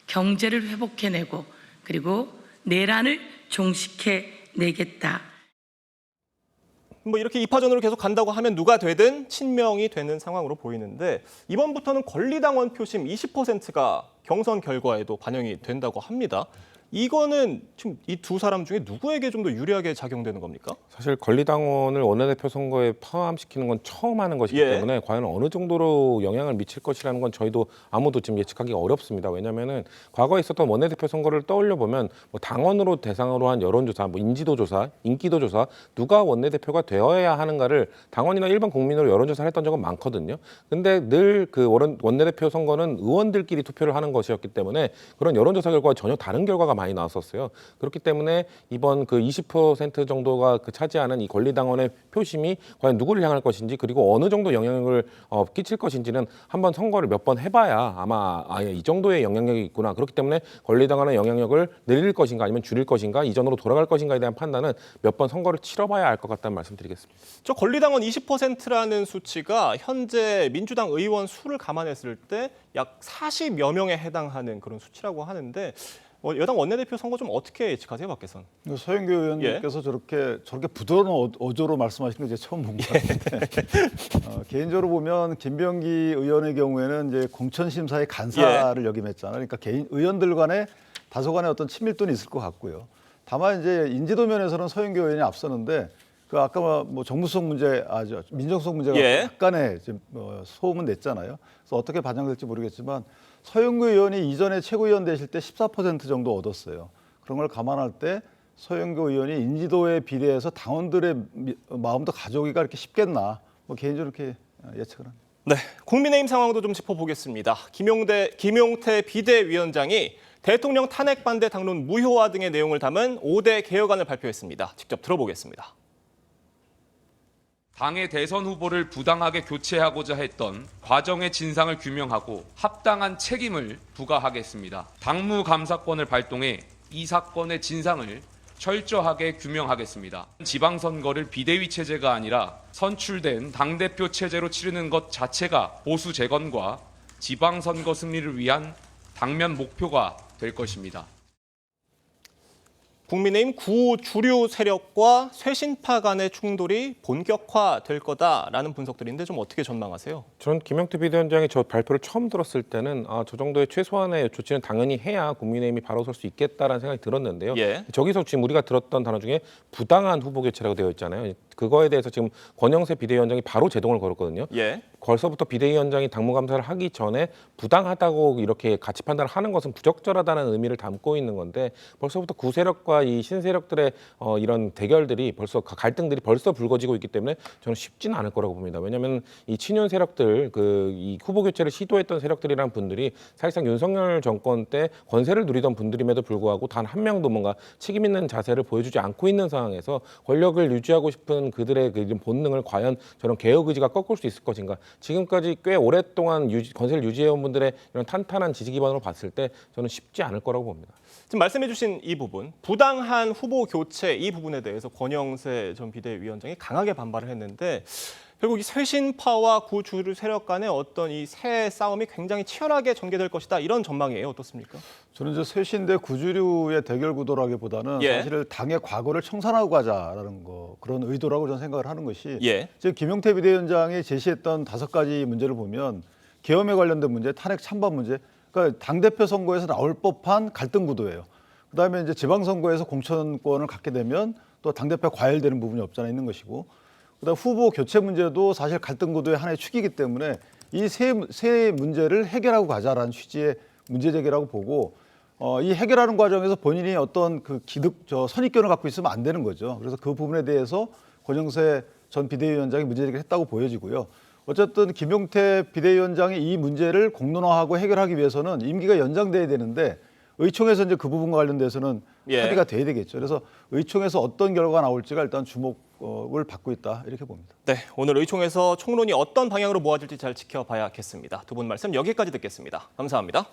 경제를 회복해내고 그리고 내란을 종식해내겠다. 뭐 이렇게 2파전으로 계속 간다고 하면 누가 되든 친명이 되는 상황으로 보이는데 이번부터는 권리당원 표심 20%가 경선 결과에도 반영이 된다고 합니다. 이거는 지금 이 두 사람 중에 누구에게 좀 더 유리하게 작용되는 겁니까? 사실 권리당원을 원내대표 선거에 포함시키는 건 처음 하는 것이기 때문에 과연 어느 정도로 영향을 미칠 것이라는 건 저희도 아무도 지금 예측하기가 어렵습니다. 왜냐하면은 과거에 있었던 원내대표 선거를 떠올려 보면 뭐 당원으로 대상으로 한 여론조사, 뭐 인지도조사, 인기도조사 누가 원내대표가 되어야 하는가를 당원이나 일반 국민으로 여론조사를 했던 적은 많거든요. 근데 늘 그 원내대표 선거는 의원들끼리 투표를 하는 것이었기 때문에 그런 여론조사 결과와 전혀 다른 결과가 많이 나왔었어요. 그렇기 때문에 이번 그 20% 정도가 그 차지하는 이 권리당원의 표심이 과연 누구를 향할 것인지 그리고 어느 정도 영향력을 끼칠 것인지는 한번 선거를 몇 번 해봐야 아마 이 정도의 영향력이 있구나. 그렇기 때문에 권리당원의 영향력을 늘릴 것인가 아니면 줄일 것인가 이전으로 돌아갈 것인가에 대한 판단은 몇 번 선거를 치러봐야 알 것 같다는 말씀드리겠습니다. 저 권리당원 20%라는 수치가 현재 민주당 의원 수를 감안했을 때 약 40여 명에 해당하는 그런 수치라고 하는데 여당 원내대표 선거 좀 어떻게 예측하세요, 밖에선? 서영교 의원님께서 저렇게 부드러운 어조로 말씀하시는 게 이제 처음 본 것 같은데 개인적으로 보면 김병기 의원의 경우에는 이제 공천심사의 간사를 역임했잖아요. 그러니까 개인 의원들 간에 다소간의 어떤 친밀도는 있을 것 같고요. 다만 이제 인지도 면에서는 서영교 의원이 앞서는데 그 아까 뭐 정무수석 문제, 민정수석 문제가 약간의 소음은 냈잖아요. 그래서 어떻게 반영될지 모르겠지만 서영교 의원이 이전에 최고위원 되실 때 14% 정도 얻었어요. 그런 걸 감안할 때 서영교 의원이 인지도에 비례해서 당원들의 마음도 가져오기가 이렇게 쉽겠나? 뭐 개인적으로 이렇게 예측을 합니다. 네, 국민의힘 상황도 좀 짚어보겠습니다. 김용태 비대위원장이 대통령 탄핵 반대 당론 무효화 등의 내용을 담은 5대 개혁안을 발표했습니다. 직접 들어보겠습니다. 당의 대선 후보를 부당하게 교체하고자 했던 과정의 진상을 규명하고 합당한 책임을 부과하겠습니다. 당무감사권을 발동해 이 사건의 진상을 철저하게 규명하겠습니다. 지방선거를 비대위 체제가 아니라 선출된 당대표 체제로 치르는 것 자체가 보수 재건과 지방선거 승리를 위한 당면 목표가 될 것입니다. 국민의힘 구주류 세력과 쇄신파 간의 충돌이 본격화될 거다라는 분석들인데 좀 어떻게 전망하세요? 저는 김용태 비대위원장이 저 발표를 처음 들었을 때는 저 정도의 최소한의 조치는 당연히 해야 국민의힘이 바로 설 수 있겠다라는 생각이 들었는데요. 저기서 지금 우리가 들었던 단어 중에 부당한 후보 교체라고 되어 있잖아요. 그거에 대해서 지금 권영세 비대위원장이 바로 제동을 걸었거든요. 벌써부터 비대위원장이 당무감사를 하기 전에 부당하다고 이렇게 가치 판단을 하는 것은 부적절하다는 의미를 담고 있는 건데 벌써부터 구세력과 이 신세력들의 이런 대결들이 갈등들이 벌써 불거지고 있기 때문에 저는 쉽지는 않을 거라고 봅니다. 왜냐하면 이 친윤 세력들 이 후보 교체를 시도했던 세력들이란 분들이 사실상 윤석열 정권 때 권세를 누리던 분들임에도 불구하고 단 한 명도 뭔가 책임 있는 자세를 보여주지 않고 있는 상황에서 권력을 유지하고 싶은 그들의 그 본능을 과연 저런 개혁 의지가 꺾을 수 있을 것인가? 지금까지 꽤 오랫동안 권세를 유지해온 분들의 이런 탄탄한 지지 기반으로 봤을 때 저는 쉽지 않을 거라고 봅니다. 지금 말씀해 주신 이 부분, 부당한 후보 교체 이 부분에 대해서 권영세 전 비대위원장이 강하게 반발을 했는데 결국 이 쇄신파와 구주류 세력 간의 어떤 이 새 싸움이 굉장히 치열하게 전개될 것이다. 이런 전망이에요. 어떻습니까? 저는 이제 쇄신 대 구주류의 대결 구도라기보다는 사실 당의 과거를 청산하고 가자라는 그런 의도라고 저는 생각을 하는 것이 지금 김용태 비대위원장이 제시했던 5가지 문제를 보면 계엄에 관련된 문제, 탄핵 찬반 문제, 그러니까 당대표 선거에서 나올 법한 갈등 구도예요. 그다음에 이제 지방선거에서 공천권을 갖게 되면 또 당대표 과열되는 부분이 없잖아 있는 것이고 그다음 후보 교체 문제도 사실 갈등 구도의 하나의 축이기 때문에 이 세 문제를 해결하고 가자라는 취지의 문제 제기라고 보고 이 해결하는 과정에서 본인이 어떤 선입견을 갖고 있으면 안 되는 거죠. 그래서 그 부분에 대해서 권영세 전 비대위원장이 문제 제기를 했다고 보여지고요. 어쨌든 김용태 비대위원장이 이 문제를 공론화하고 해결하기 위해서는 임기가 연장돼야 되는데 의총에서 이제 그 부분과 관련돼서는 합의가 돼야 되겠죠. 그래서 의총에서 어떤 결과가 나올지가 일단 주목을 받고 있다 이렇게 봅니다. 네, 오늘 의총에서 총론이 어떤 방향으로 모아질지 잘 지켜봐야겠습니다. 두 분 말씀 여기까지 듣겠습니다. 감사합니다.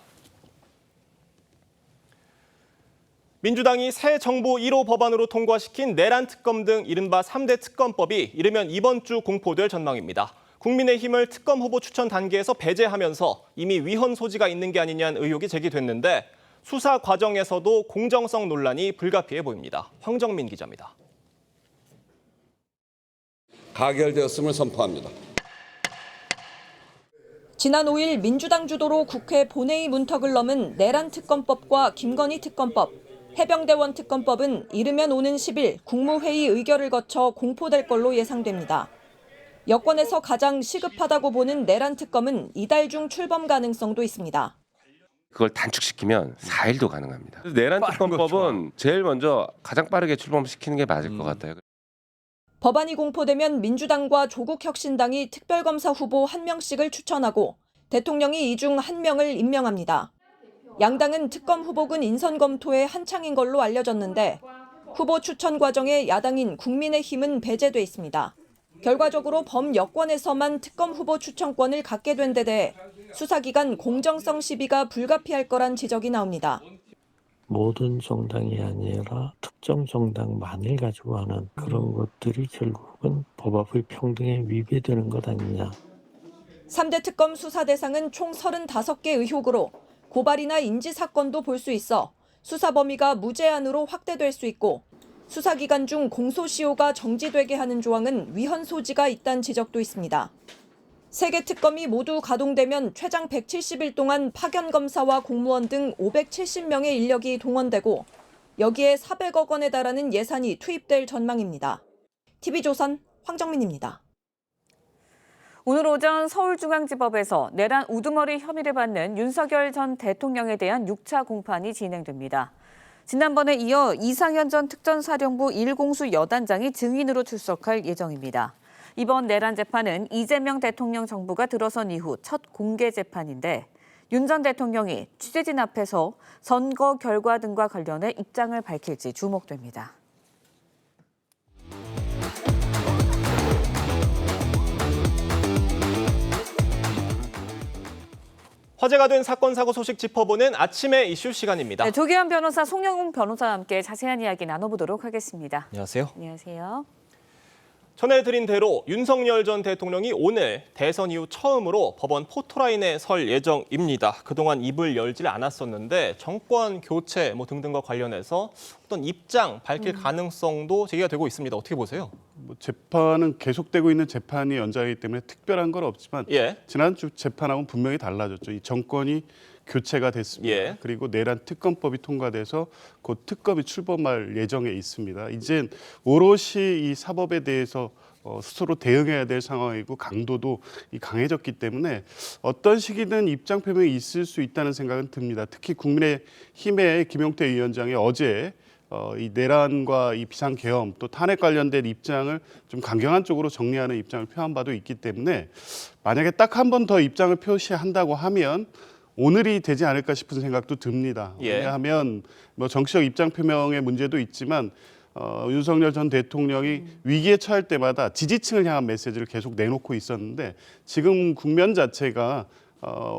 민주당이 새 정부 1호 법안으로 통과시킨 내란 특검 등 이른바 3대 특검법이 이르면 이번 주 공포될 전망입니다. 국민의힘을 특검 후보 추천 단계에서 배제하면서 이미 위헌 소지가 있는 게 아니냐는 의혹이 제기됐는데 수사 과정에서도 공정성 논란이 불가피해 보입니다. 황정민 기자입니다. 가결되었음을 선포합니다. 지난 5일 민주당 주도로 국회 본회의 문턱을 넘은 내란 특검법과 김건희 특검법, 해병대원 특검법은 이르면 오는 10일 국무회의 의결을 거쳐 공포될 걸로 예상됩니다. 여권에서 가장 시급하다고 보는 내란 특검은 이달 중 출범 가능성도 있습니다. 그걸 단축시키면 4일도 가능합니다. 내란 특검법은 제일 먼저 가장 빠르게 출범시키는 게 맞을 것 같아요. 법안이 공포되면 민주당과 조국혁신당이 특별검사 후보 1명씩을 추천하고 대통령이 이 중 1명을 임명합니다. 양당은 특검 후보군 인선 검토에 한창인 걸로 알려졌는데 후보 추천 과정에 야당인 국민의힘은 배제돼 있습니다. 결과적으로 범여권에서만 특검 후보 추천권을 갖게 된 데 대해 수사기관 공정성 시비가 불가피할 거란 지적이 나옵니다. 모든 정당이 아니라 특정 정당만을 가지고 하는 그런 것들이 결국은 법 앞의 평등에 위배되는 것 아니냐. 3대 특검 수사 대상은 총 35개 의혹으로 고발이나 인지사건도 볼 수 있어 수사 범위가 무제한으로 확대될 수 있고 수사기간 중 공소시효가 정지되게 하는 조항은 위헌 소지가 있다는 지적도 있습니다. 3개 특검이 모두 가동되면 최장 170일 동안 파견 검사와 공무원 등 570명의 인력이 동원되고 여기에 400억 원에 달하는 예산이 투입될 전망입니다. TV조선 황정민입니다. 오늘 오전 서울중앙지법에서 내란 우두머리 혐의를 받는 윤석열 전 대통령에 대한 6차 공판이 진행됩니다. 지난번에 이어 이상현 전 특전사령부 1공수 여단장이 증인으로 출석할 예정입니다. 이번 내란 재판은 이재명 대통령 정부가 들어선 이후 첫 공개 재판인데 윤 전 대통령이 취재진 앞에서 선거 결과 등과 관련해 입장을 밝힐지 주목됩니다. 화제가 된 사건 사고 소식 짚어보는 아침의 이슈 시간입니다. 네, 조기현 변호사, 송영훈 변호사와 함께 자세한 이야기 나눠보도록 하겠습니다. 안녕하세요. 안녕하세요. 전해드린 대로 윤석열 전 대통령이 오늘 대선 이후 처음으로 법원 포토라인에 설 예정입니다. 그동안 입을 열질 않았었는데 정권 교체 등등과 관련해서 어떤 입장 밝힐 가능성도 제기가 되고 있습니다. 어떻게 보세요? 재판은 계속되고 있는 재판이 연장이기 때문에 특별한 건 없지만 예. 지난주 재판하고는 분명히 달라졌죠. 이 정권이 교체가 됐습니다. 예. 그리고 내란 특검법이 통과돼서 곧 특검이 출범할 예정에 있습니다. 이젠 오롯이 이 사법에 대해서 스스로 대응해야 될 상황이고 강도도 강해졌기 때문에 어떤 시기든 입장 표명이 있을 수 있다는 생각은 듭니다. 특히 국민의힘의 김용태 위원장이 어제 이 내란과 이 비상계엄 또 탄핵 관련된 입장을 좀 강경한 쪽으로 정리하는 입장을 표한 바도 있기 때문에 만약에 딱 한 번 더 입장을 표시한다고 하면 오늘이 되지 않을까 싶은 생각도 듭니다. 예. 왜냐하면 정치적 입장 표명의 문제도 있지만 윤석열 전 대통령이 위기에 처할 때마다 지지층을 향한 메시지를 계속 내놓고 있었는데 지금 국면 자체가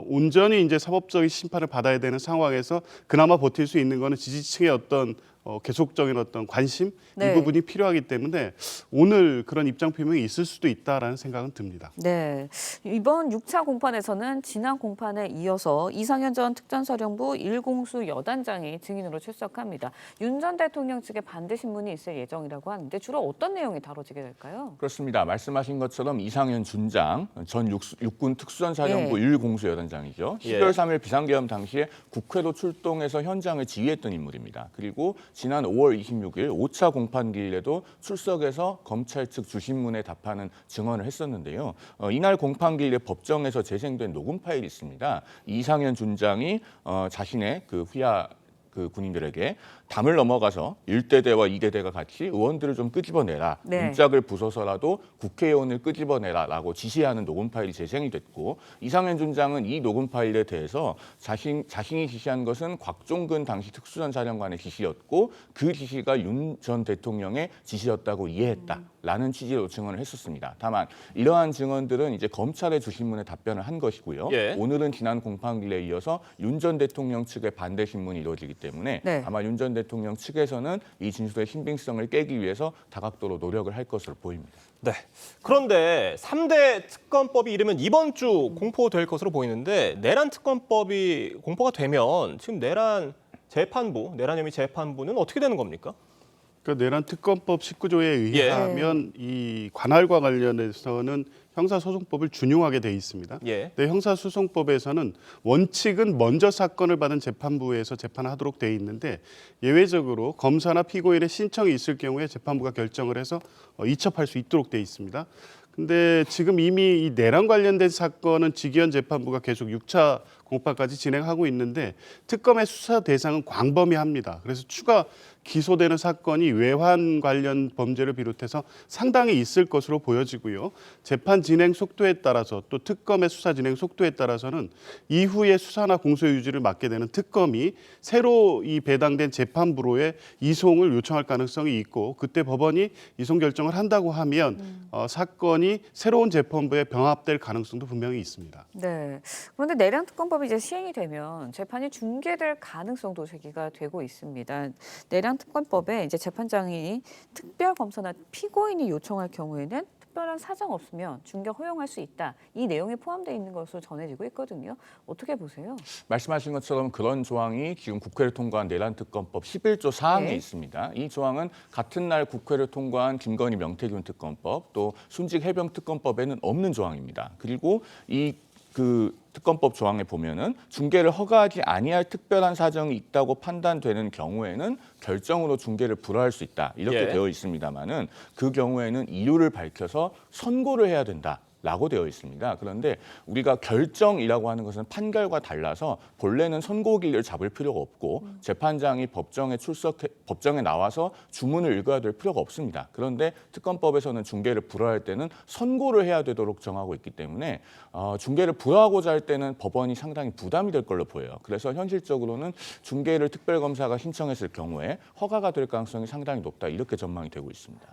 온전히 이제 사법적인 심판을 받아야 되는 상황에서 그나마 버틸 수 있는 거는 지지층의 어떤 계속적인 어떤 관심 네. 이 부분이 필요하기 때문에 오늘 그런 입장 표명이 있을 수도 있다라는 생각은 듭니다. 네, 이번 6차 공판에서는 지난 공판에 이어서 이상현 전 특전사령부 1공수 여단장이 증인으로 출석합니다. 윤 전 대통령 측에 반대 신문이 있을 예정이라고 하는데 주로 어떤 내용이 다뤄지게 될까요? 그렇습니다. 말씀하신 것처럼 이상현 준장 전 육군 특수전사령부 1공수 여단장이죠. 12월 3일 비상계엄 당시에 국회로 출동해서 현장을 지휘했던 인물입니다. 그리고 지난 5월 26일 5차 공판기일에도 출석해서 검찰 측 주신문에 답하는 증언을 했었는데요. 이날 공판기일에 법정에서 재생된 녹음 파일이 있습니다. 이상현 준장이 자신의 후야 군인들에게 담을 넘어가서 1대대와 2대대가 같이 의원들을 좀 끄집어내라. 네. 문짝을 부숴서라도 국회의원을 끄집어내라라고 지시하는 녹음 파일이 재생이 됐고 이상현 준장은 이 녹음 파일에 대해서 자신이 지시한 것은 곽종근 당시 특수전사령관의 지시였고 그 지시가 윤 전 대통령의 지시였다고 이해했다라는 취지로 증언을 했었습니다. 다만 이러한 증언들은 이제 검찰의 주신문에 답변을 한 것이고요. 예. 오늘은 지난 공판기일에 이어서 윤 전 대통령 측의 반대 신문이 이루어지기 때문에 네. 아마 윤 전 대통령 측에서는 이 진술의 신빙성을 깨기 위해서 다각도로 노력을 할 것으로 보입니다. 네. 그런데 3대 특검법이 이르면 이번 주 공포될 것으로 보이는데 내란 특검법이 공포가 되면 지금 내란 혐의 재판부는 어떻게 되는 겁니까? 그러니까 내란 특검법 19조에 의하면 이 관할과 관련해서는 형사소송법을 준용하게 돼 있습니다. 근데 형사소송법에서는 원칙은 먼저 사건을 받은 재판부에서 재판하도록 돼 있는데 예외적으로 검사나 피고인의 신청이 있을 경우에 재판부가 결정을 해서 이첩할 수 있도록 돼 있습니다. 근데 지금 이미 이 내란 관련된 사건은 직위원 재판부가 계속 6차 공판까지 진행하고 있는데 특검의 수사 대상은 광범위합니다. 그래서 추가 기소되는 사건이 외환 관련 범죄를 비롯해서 상당히 있을 것으로 보여지고요. 재판 진행 속도에 따라서 또 특검의 수사 진행 속도에 따라서는 이후에 수사나 공소 유지를 맡게 되는 특검이 새로 이 배당된 재판부로의 이송을 요청할 가능성이 있고 그때 법원이 이송 결정을 한다고 하면 사건이 새로운 재판부에 병합될 가능성도 분명히 있습니다. 네. 그런데 내란 특검법이 이제 시행이 되면 재판이 중계될 가능성도 제기가 되고 있습니다. 내란 특검법에 이제 재판장이 특별 검사나 피고인이 요청할 경우에는 특별한 사정 없으면 중계 허용할 수 있다. 이 내용이 포함되어 있는 것으로 전해지고 있거든요. 어떻게 보세요? 말씀하신 것처럼 그런 조항이 지금 국회를 통과한 내란특검법 11조 4항에 있습니다. 이 조항은 같은 날 국회를 통과한 김건희 명태균 특검법 또 순직 해병 특검법에는 없는 조항입니다. 그리고 그 특검법 조항에 보면은 중계를 허가하지 아니할 특별한 사정이 있다고 판단되는 경우에는 결정으로 중계를 불허할 수 있다 이렇게 되어 있습니다만은 그 경우에는 이유를 밝혀서 선고를 해야 된다. 라고 되어 있습니다. 그런데 우리가 결정이라고 하는 것은 판결과 달라서 본래는 선고기를 잡을 필요가 없고 재판장이 법정에 나와서 주문을 읽어야 될 필요가 없습니다. 그런데 특검법에서는 중계를 불허할 때는 선고를 해야 되도록 정하고 있기 때문에 중계를 불허하고자 할 때는 법원이 상당히 부담이 될 걸로 보여요. 그래서 현실적으로는 중계를 특별검사가 신청했을 경우에 허가가 될 가능성이 상당히 높다 이렇게 전망이 되고 있습니다.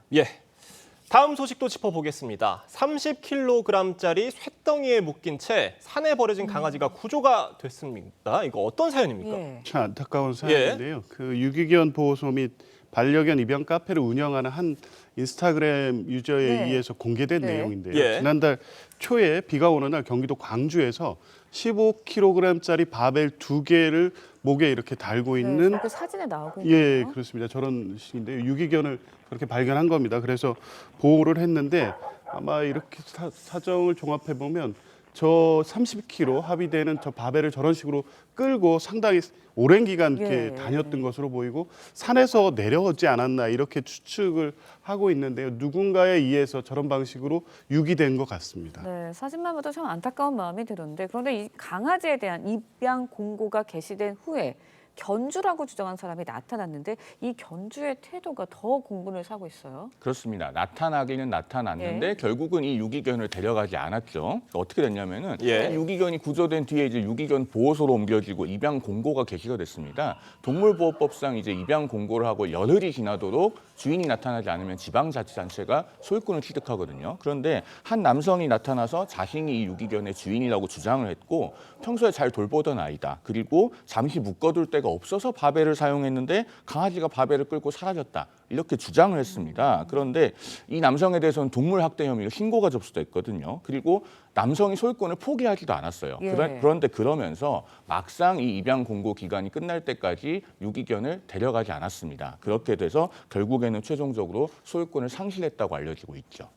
다음 소식도 짚어보겠습니다. 30kg짜리 쇳덩이에 묶인 채 산에 버려진 강아지가 구조가 됐습니다. 이거 어떤 사연입니까? 참 안타까운 사연인데요. 그 유기견 보호소 및 반려견 입양 카페를 운영하는 한 인스타그램 유저에 의해서 공개된 내용인데요. 지난달 초에 비가 오는 날 경기도 광주에서 15kg짜리 바벨 2개를 목에 이렇게 달고 있는 그 사진에 나오고 있네요. 그렇습니다. 저런 식인데요. 유기견을 그렇게 발견한 겁니다. 그래서 보호를 했는데 아마 이렇게 사정을 종합해 보면 저 30kg 합의되는 저 바벨을 저런 식으로 끌고 상당히 오랜 기간 이렇게 다녔던 것으로 보이고 산에서 내려오지 않았나 이렇게 추측을 하고 있는데요. 누군가에 의해서 저런 방식으로 유기된 것 같습니다. 네, 사진만 봐도 참 안타까운 마음이 드는데 그런데 이 강아지에 대한 입양 공고가 게시된 후에 견주라고 주장한 사람이 나타났는데 이 견주의 태도가 더 공분을 사고 있어요. 그렇습니다. 나타나기는 나타났는데 결국은 이 유기견을 데려가지 않았죠. 어떻게 됐냐면은 이 유기견이 구조된 뒤에 이제 유기견 보호소로 옮겨지고 입양 공고가 게시가 됐습니다. 동물보호법상 이제 입양 공고를 하고 열흘이 지나도록 주인이 나타나지 않으면 지방자치단체가 소유권을 취득하거든요. 그런데 한 남성이 나타나서 자신이 이 유기견의 주인이라고 주장을 했고 평소에 잘 돌보던 아이다. 그리고 잠시 묶어둘 때가 없어서 바벨을 사용했는데 강아지가 바벨을 끌고 사라졌다. 이렇게 주장을 했습니다. 그런데 이 남성에 대해서는 동물학대 혐의로 신고가 접수됐거든요. 그리고 남성이 소유권을 포기하지도 않았어요. 그런데 그러면서 막상 이 입양 공고 기간이 끝날 때까지 유기견을 데려가지 않았습니다. 그렇게 돼서 결국에는 최종적으로 소유권을 상실했다고 알려지고 있죠.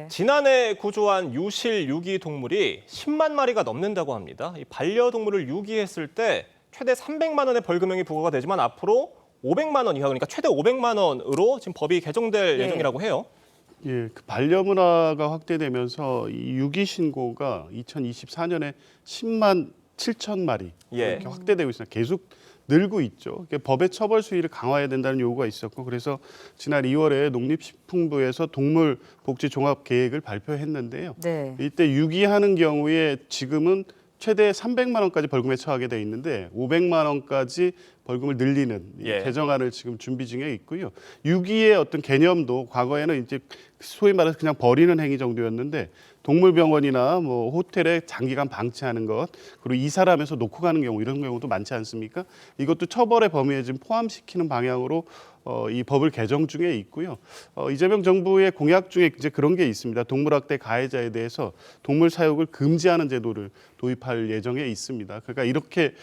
지난해 구조한 유실 유기 동물이 10만 마리가 넘는다고 합니다. 이 반려동물을 유기했을 때 최대 300만 원의 벌금형이 부과가 되지만 앞으로 500만 원 이하, 그러니까 최대 500만 원으로 지금 법이 개정될 예정이라고 해요. 그 반려문화가 확대되면서 이 유기 신고가 2024년에 10만 7천 마리 이렇게 확대되고 있습니다. 계속 늘고 있죠. 법의 처벌 수위를 강화해야 된다는 요구가 있었고 그래서 지난 2월에 농림식품부에서 동물복지 종합 계획을 발표했는데요. 이때 유기하는 경우에 지금은 최대 300만 원까지 벌금에 처하게 돼 있는데 500만 원까지 벌금을 늘리는 개정안을 지금 준비 중에 있고요. 유기의 어떤 개념도 과거에는 이제 소위 말해서 그냥 버리는 행위 정도였는데 동물병원이나 뭐 호텔에 장기간 방치하는 것 그리고 이사를 하면서 놓고 가는 경우 이런 경우도 많지 않습니까? 이것도 처벌의 범위에 지금 포함시키는 방향으로 이 법을 개정 중에 있고요. 이재명 정부의 공약 중에 이제 그런 게 있습니다. 동물학대 가해자에 대해서 동물 사육을 금지하는 제도를 도입할 예정에 있습니다. 그러니까 이렇게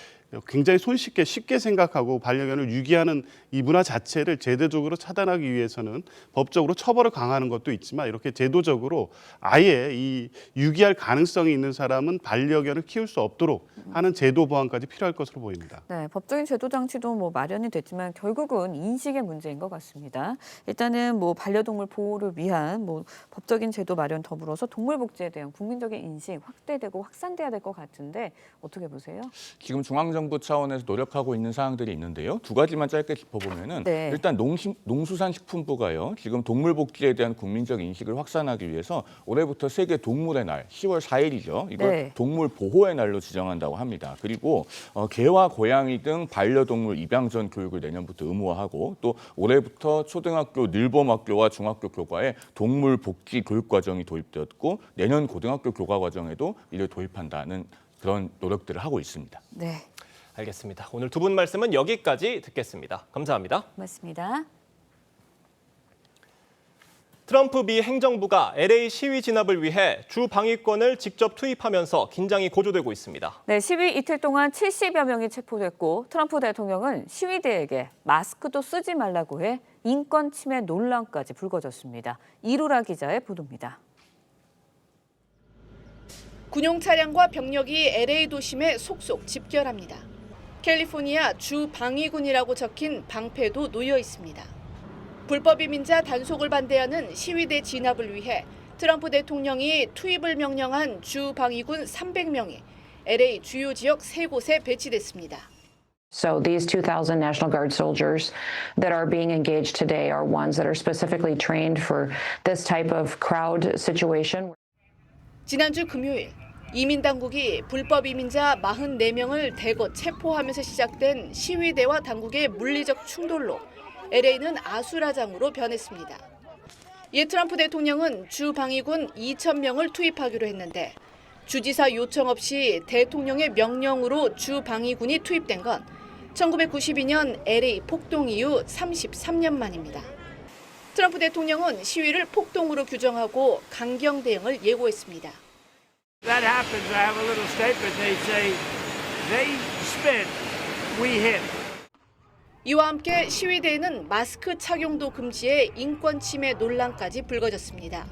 굉장히 쉽게 생각하고 반려견을 유기하는 이 문화 자체를 제도적으로 차단하기 위해서는 법적으로 처벌을 강화하는 것도 있지만 이렇게 제도적으로 아예 이 유기할 가능성이 있는 사람은 반려견을 키울 수 없도록 하는 제도 보완까지 필요할 것으로 보입니다. 네, 법적인 제도 장치도 뭐 마련이 됐지만 결국은 인식의 문제인 것 같습니다. 일단은 뭐 반려동물 보호를 위한 뭐 법적인 제도 마련 더불어서 동물 복지에 대한 국민적인 인식 확대되고 확산돼야 될 것 같은데 어떻게 보세요? 지금 중앙정부 차원에서 노력하고 있는 사항들이 있는데요. 두 가지만 짧게 짚어보면은 네. 일단 농수산식품부가요. 지금 동물 복지에 대한 국민적 인식을 확산하기 위해서 올해부터 세계 동물의 날 10월 4일이죠. 이걸 네. 동물 보호의 날로 지정한다고 합니다. 그리고 개와 고양이 등 반려동물 입양 전 교육을 내년부터 의무화하고 또 올해부터 초등학교 늘봄학교와 중학교 교과에 동물 복지 교육 과정이 도입되었고 내년 고등학교 교과 과정에도 이를 도입한다는 그런 노력들을 하고 있습니다. 네, 알겠습니다. 오늘 두 분 말씀은 여기까지 듣겠습니다. 감사합니다. 고맙습니다. 트럼프 미 행정부가 LA 시위 진압을 위해 주 방위권을 직접 투입하면서 긴장이 고조되고 있습니다. 네, 시위 이틀 동안 70여 명이 체포됐고 트럼프 대통령은 시위대에게 마스크도 쓰지 말라고 해 인권 침해 논란까지 불거졌습니다. 이루라 기자의 보도입니다. 군용 차량과 병력이 LA 도심에 속속 집결합니다. 캘리포니아 주 방위군이라고 적힌 방패도 놓여 있습니다. 불법 이민자 단속을 반대하는 시위대 진압을 위해 트럼프 대통령이 투입을 명령한 주 방위군 300명이 LA 주요 지역 3곳에 배치됐습니다. So these 2,000 National Guard soldiers that are being engaged today are ones that are specifically trained for this type of crowd situation. 지난주 금요일 이민 당국이 불법 이민자 44명을 대거 체포하면서 시작된 시위대와 당국의 물리적 충돌로 LA는 아수라장으로 변했습니다. 이에 트럼프 대통령은 주 방위군 2,000명을 투입하기로 했는데 주지사 요청 없이 대통령의 명령으로 주 방위군이 투입된 건 1992년 LA 폭동 이후 33년 만입니다. 트럼프 대통령은 시위를 폭동으로 규정하고 강경 대응을 예고했습니다. That happens, I have a little statement. They say they spit, we hit. 이와 함께 시위대에는 마스크 착용도 금지해 인권 침해 논란까지 불거졌습니다.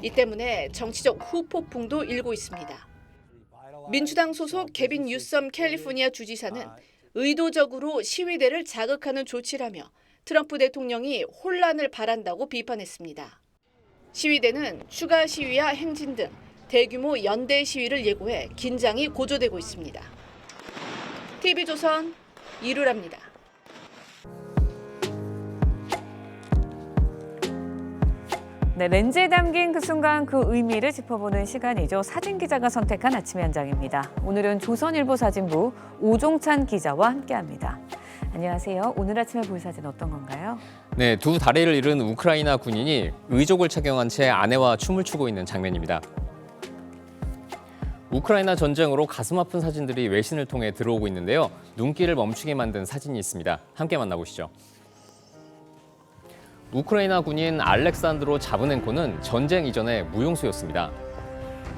이 때문에 정치적 후폭풍도 일고 있습니다. 민주당 소속 게빈 뉴섬 캘리포니아 주지사는 의도적으로 시위대를 자극하는 조치라며 트럼프 대통령이 혼란을 바란다고 비판했습니다. 시위대는 추가 시위와 행진 등 대규모 연대 시위를 예고해 긴장이 고조되고 있습니다. TV조선 이루라입니다. 네, 렌즈에 담긴 그 순간 그 의미를 짚어보는 시간이죠. 사진 기자가 선택한 아침의 현장입니다. 오늘은 조선일보 사진부 오종찬 기자와 함께합니다. 안녕하세요. 오늘 아침에 볼 사진 어떤 건가요? 네, 두 다리를 잃은 우크라이나 군인이 의족을 착용한 채 아내와 춤을 추고 있는 장면입니다. 우크라이나 전쟁으로 가슴 아픈 사진들이 외신을 통해 들어오고 있는데요. 눈길을 멈추게 만든 사진이 있습니다. 함께 만나보시죠. 우크라이나 군인 알렉산드로 자브넨코는 전쟁 이전에 무용수였습니다.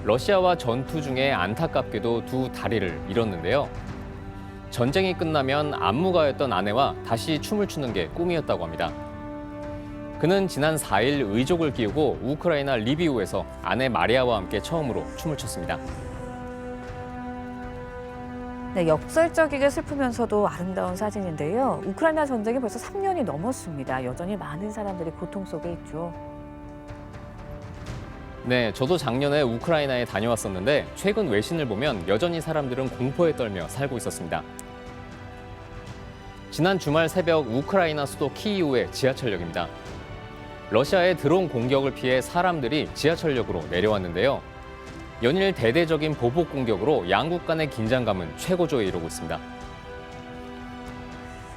러시아와 전투 중에 안타깝게도 두 다리를 잃었는데요. 전쟁이 끝나면 안무가였던 아내와 다시 춤을 추는 게 꿈이었다고 합니다. 그는 지난 4일 의족을 끼우고 우크라이나 리비우에서 아내 마리아와 함께 처음으로 춤을 췄습니다. 네, 역설적이게 슬프면서도 아름다운 사진인데요. 우크라이나 전쟁이 벌써 3년이 넘었습니다. 여전히 많은 사람들이 고통 속에 있죠. 네, 저도 작년에 우크라이나에 다녀왔었는데 최근 외신을 보면 여전히 사람들은 공포에 떨며 살고 있었습니다. 지난 주말 새벽 우크라이나 수도 키이우의 지하철역입니다. 러시아의 드론 공격을 피해 사람들이 지하철역으로 내려왔는데요. 연일 대대적인 보복 공격으로 양국 간의 긴장감은 최고조에 이르고 있습니다.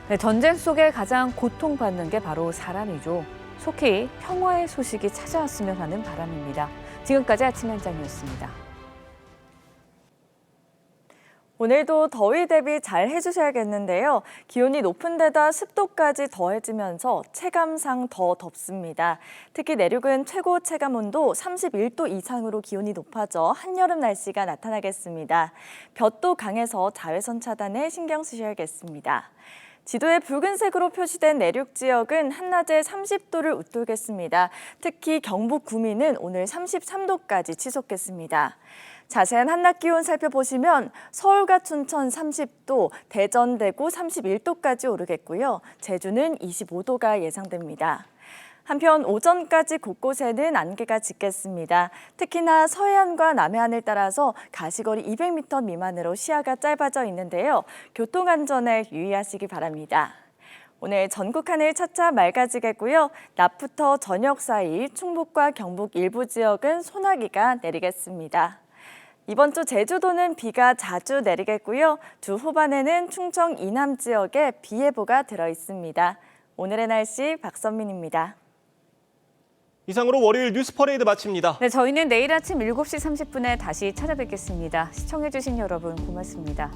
네, 전쟁 속에 가장 고통받는 게 바로 사람이죠. 속히 평화의 소식이 찾아왔으면 하는 바람입니다. 지금까지 아침 현장이었습니다. 오늘도 더위 대비 잘 해주셔야겠는데요. 기온이 높은 데다 습도까지 더해지면서 체감상 더 덥습니다. 특히 내륙은 최고 체감온도 31도 이상으로 기온이 높아져 한여름 날씨가 나타나겠습니다. 볕도 강해서 자외선 차단에 신경 쓰셔야겠습니다. 지도에 붉은색으로 표시된 내륙 지역은 한낮에 30도를 웃돌겠습니다. 특히 경북 구미는 오늘 33도까지 치솟겠습니다. 자세한 한낮 기온 살펴보시면 서울과 춘천 30도, 대전, 대구 31도까지 오르겠고요. 제주는 25도가 예상됩니다. 한편 오전까지 곳곳에는 안개가 짙겠습니다. 특히나 서해안과 남해안을 따라서 가시거리 200m 미만으로 시야가 짧아져 있는데요. 교통안전에 유의하시기 바랍니다. 오늘 전국 하늘 차차 맑아지겠고요. 낮부터 저녁 사이 충북과 경북 일부 지역은 소나기가 내리겠습니다. 이번 주 제주도는 비가 자주 내리겠고요. 주 후반에는 충청 이남 지역에 비 예보가 들어 있습니다. 오늘의 날씨 박선민입니다. 이상으로 월요일 뉴스 퍼레이드 마칩니다. 네, 저희는 내일 아침 7시 30분에 다시 찾아뵙겠습니다. 시청해주신 여러분 고맙습니다.